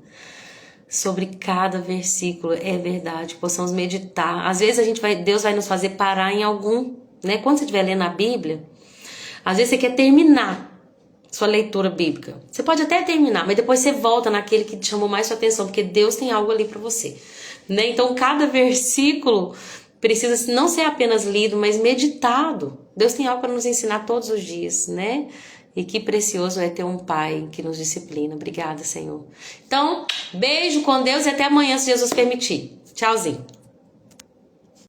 Sobre cada versículo, é verdade. Que possamos meditar. Às vezes Deus vai nos fazer parar em algum, né? Quando você estiver lendo a Bíblia, às vezes você quer terminar sua leitura bíblica. Você pode até terminar, mas depois você volta naquele que te chamou mais sua atenção, porque Deus tem algo ali para você, né? Então cada versículo precisa não ser apenas lido, mas meditado. Deus tem algo para nos ensinar todos os dias, né? E que precioso é ter um pai que nos disciplina. Obrigada, Senhor. Então, beijo com Deus e até amanhã, se Jesus permitir. Tchauzinho.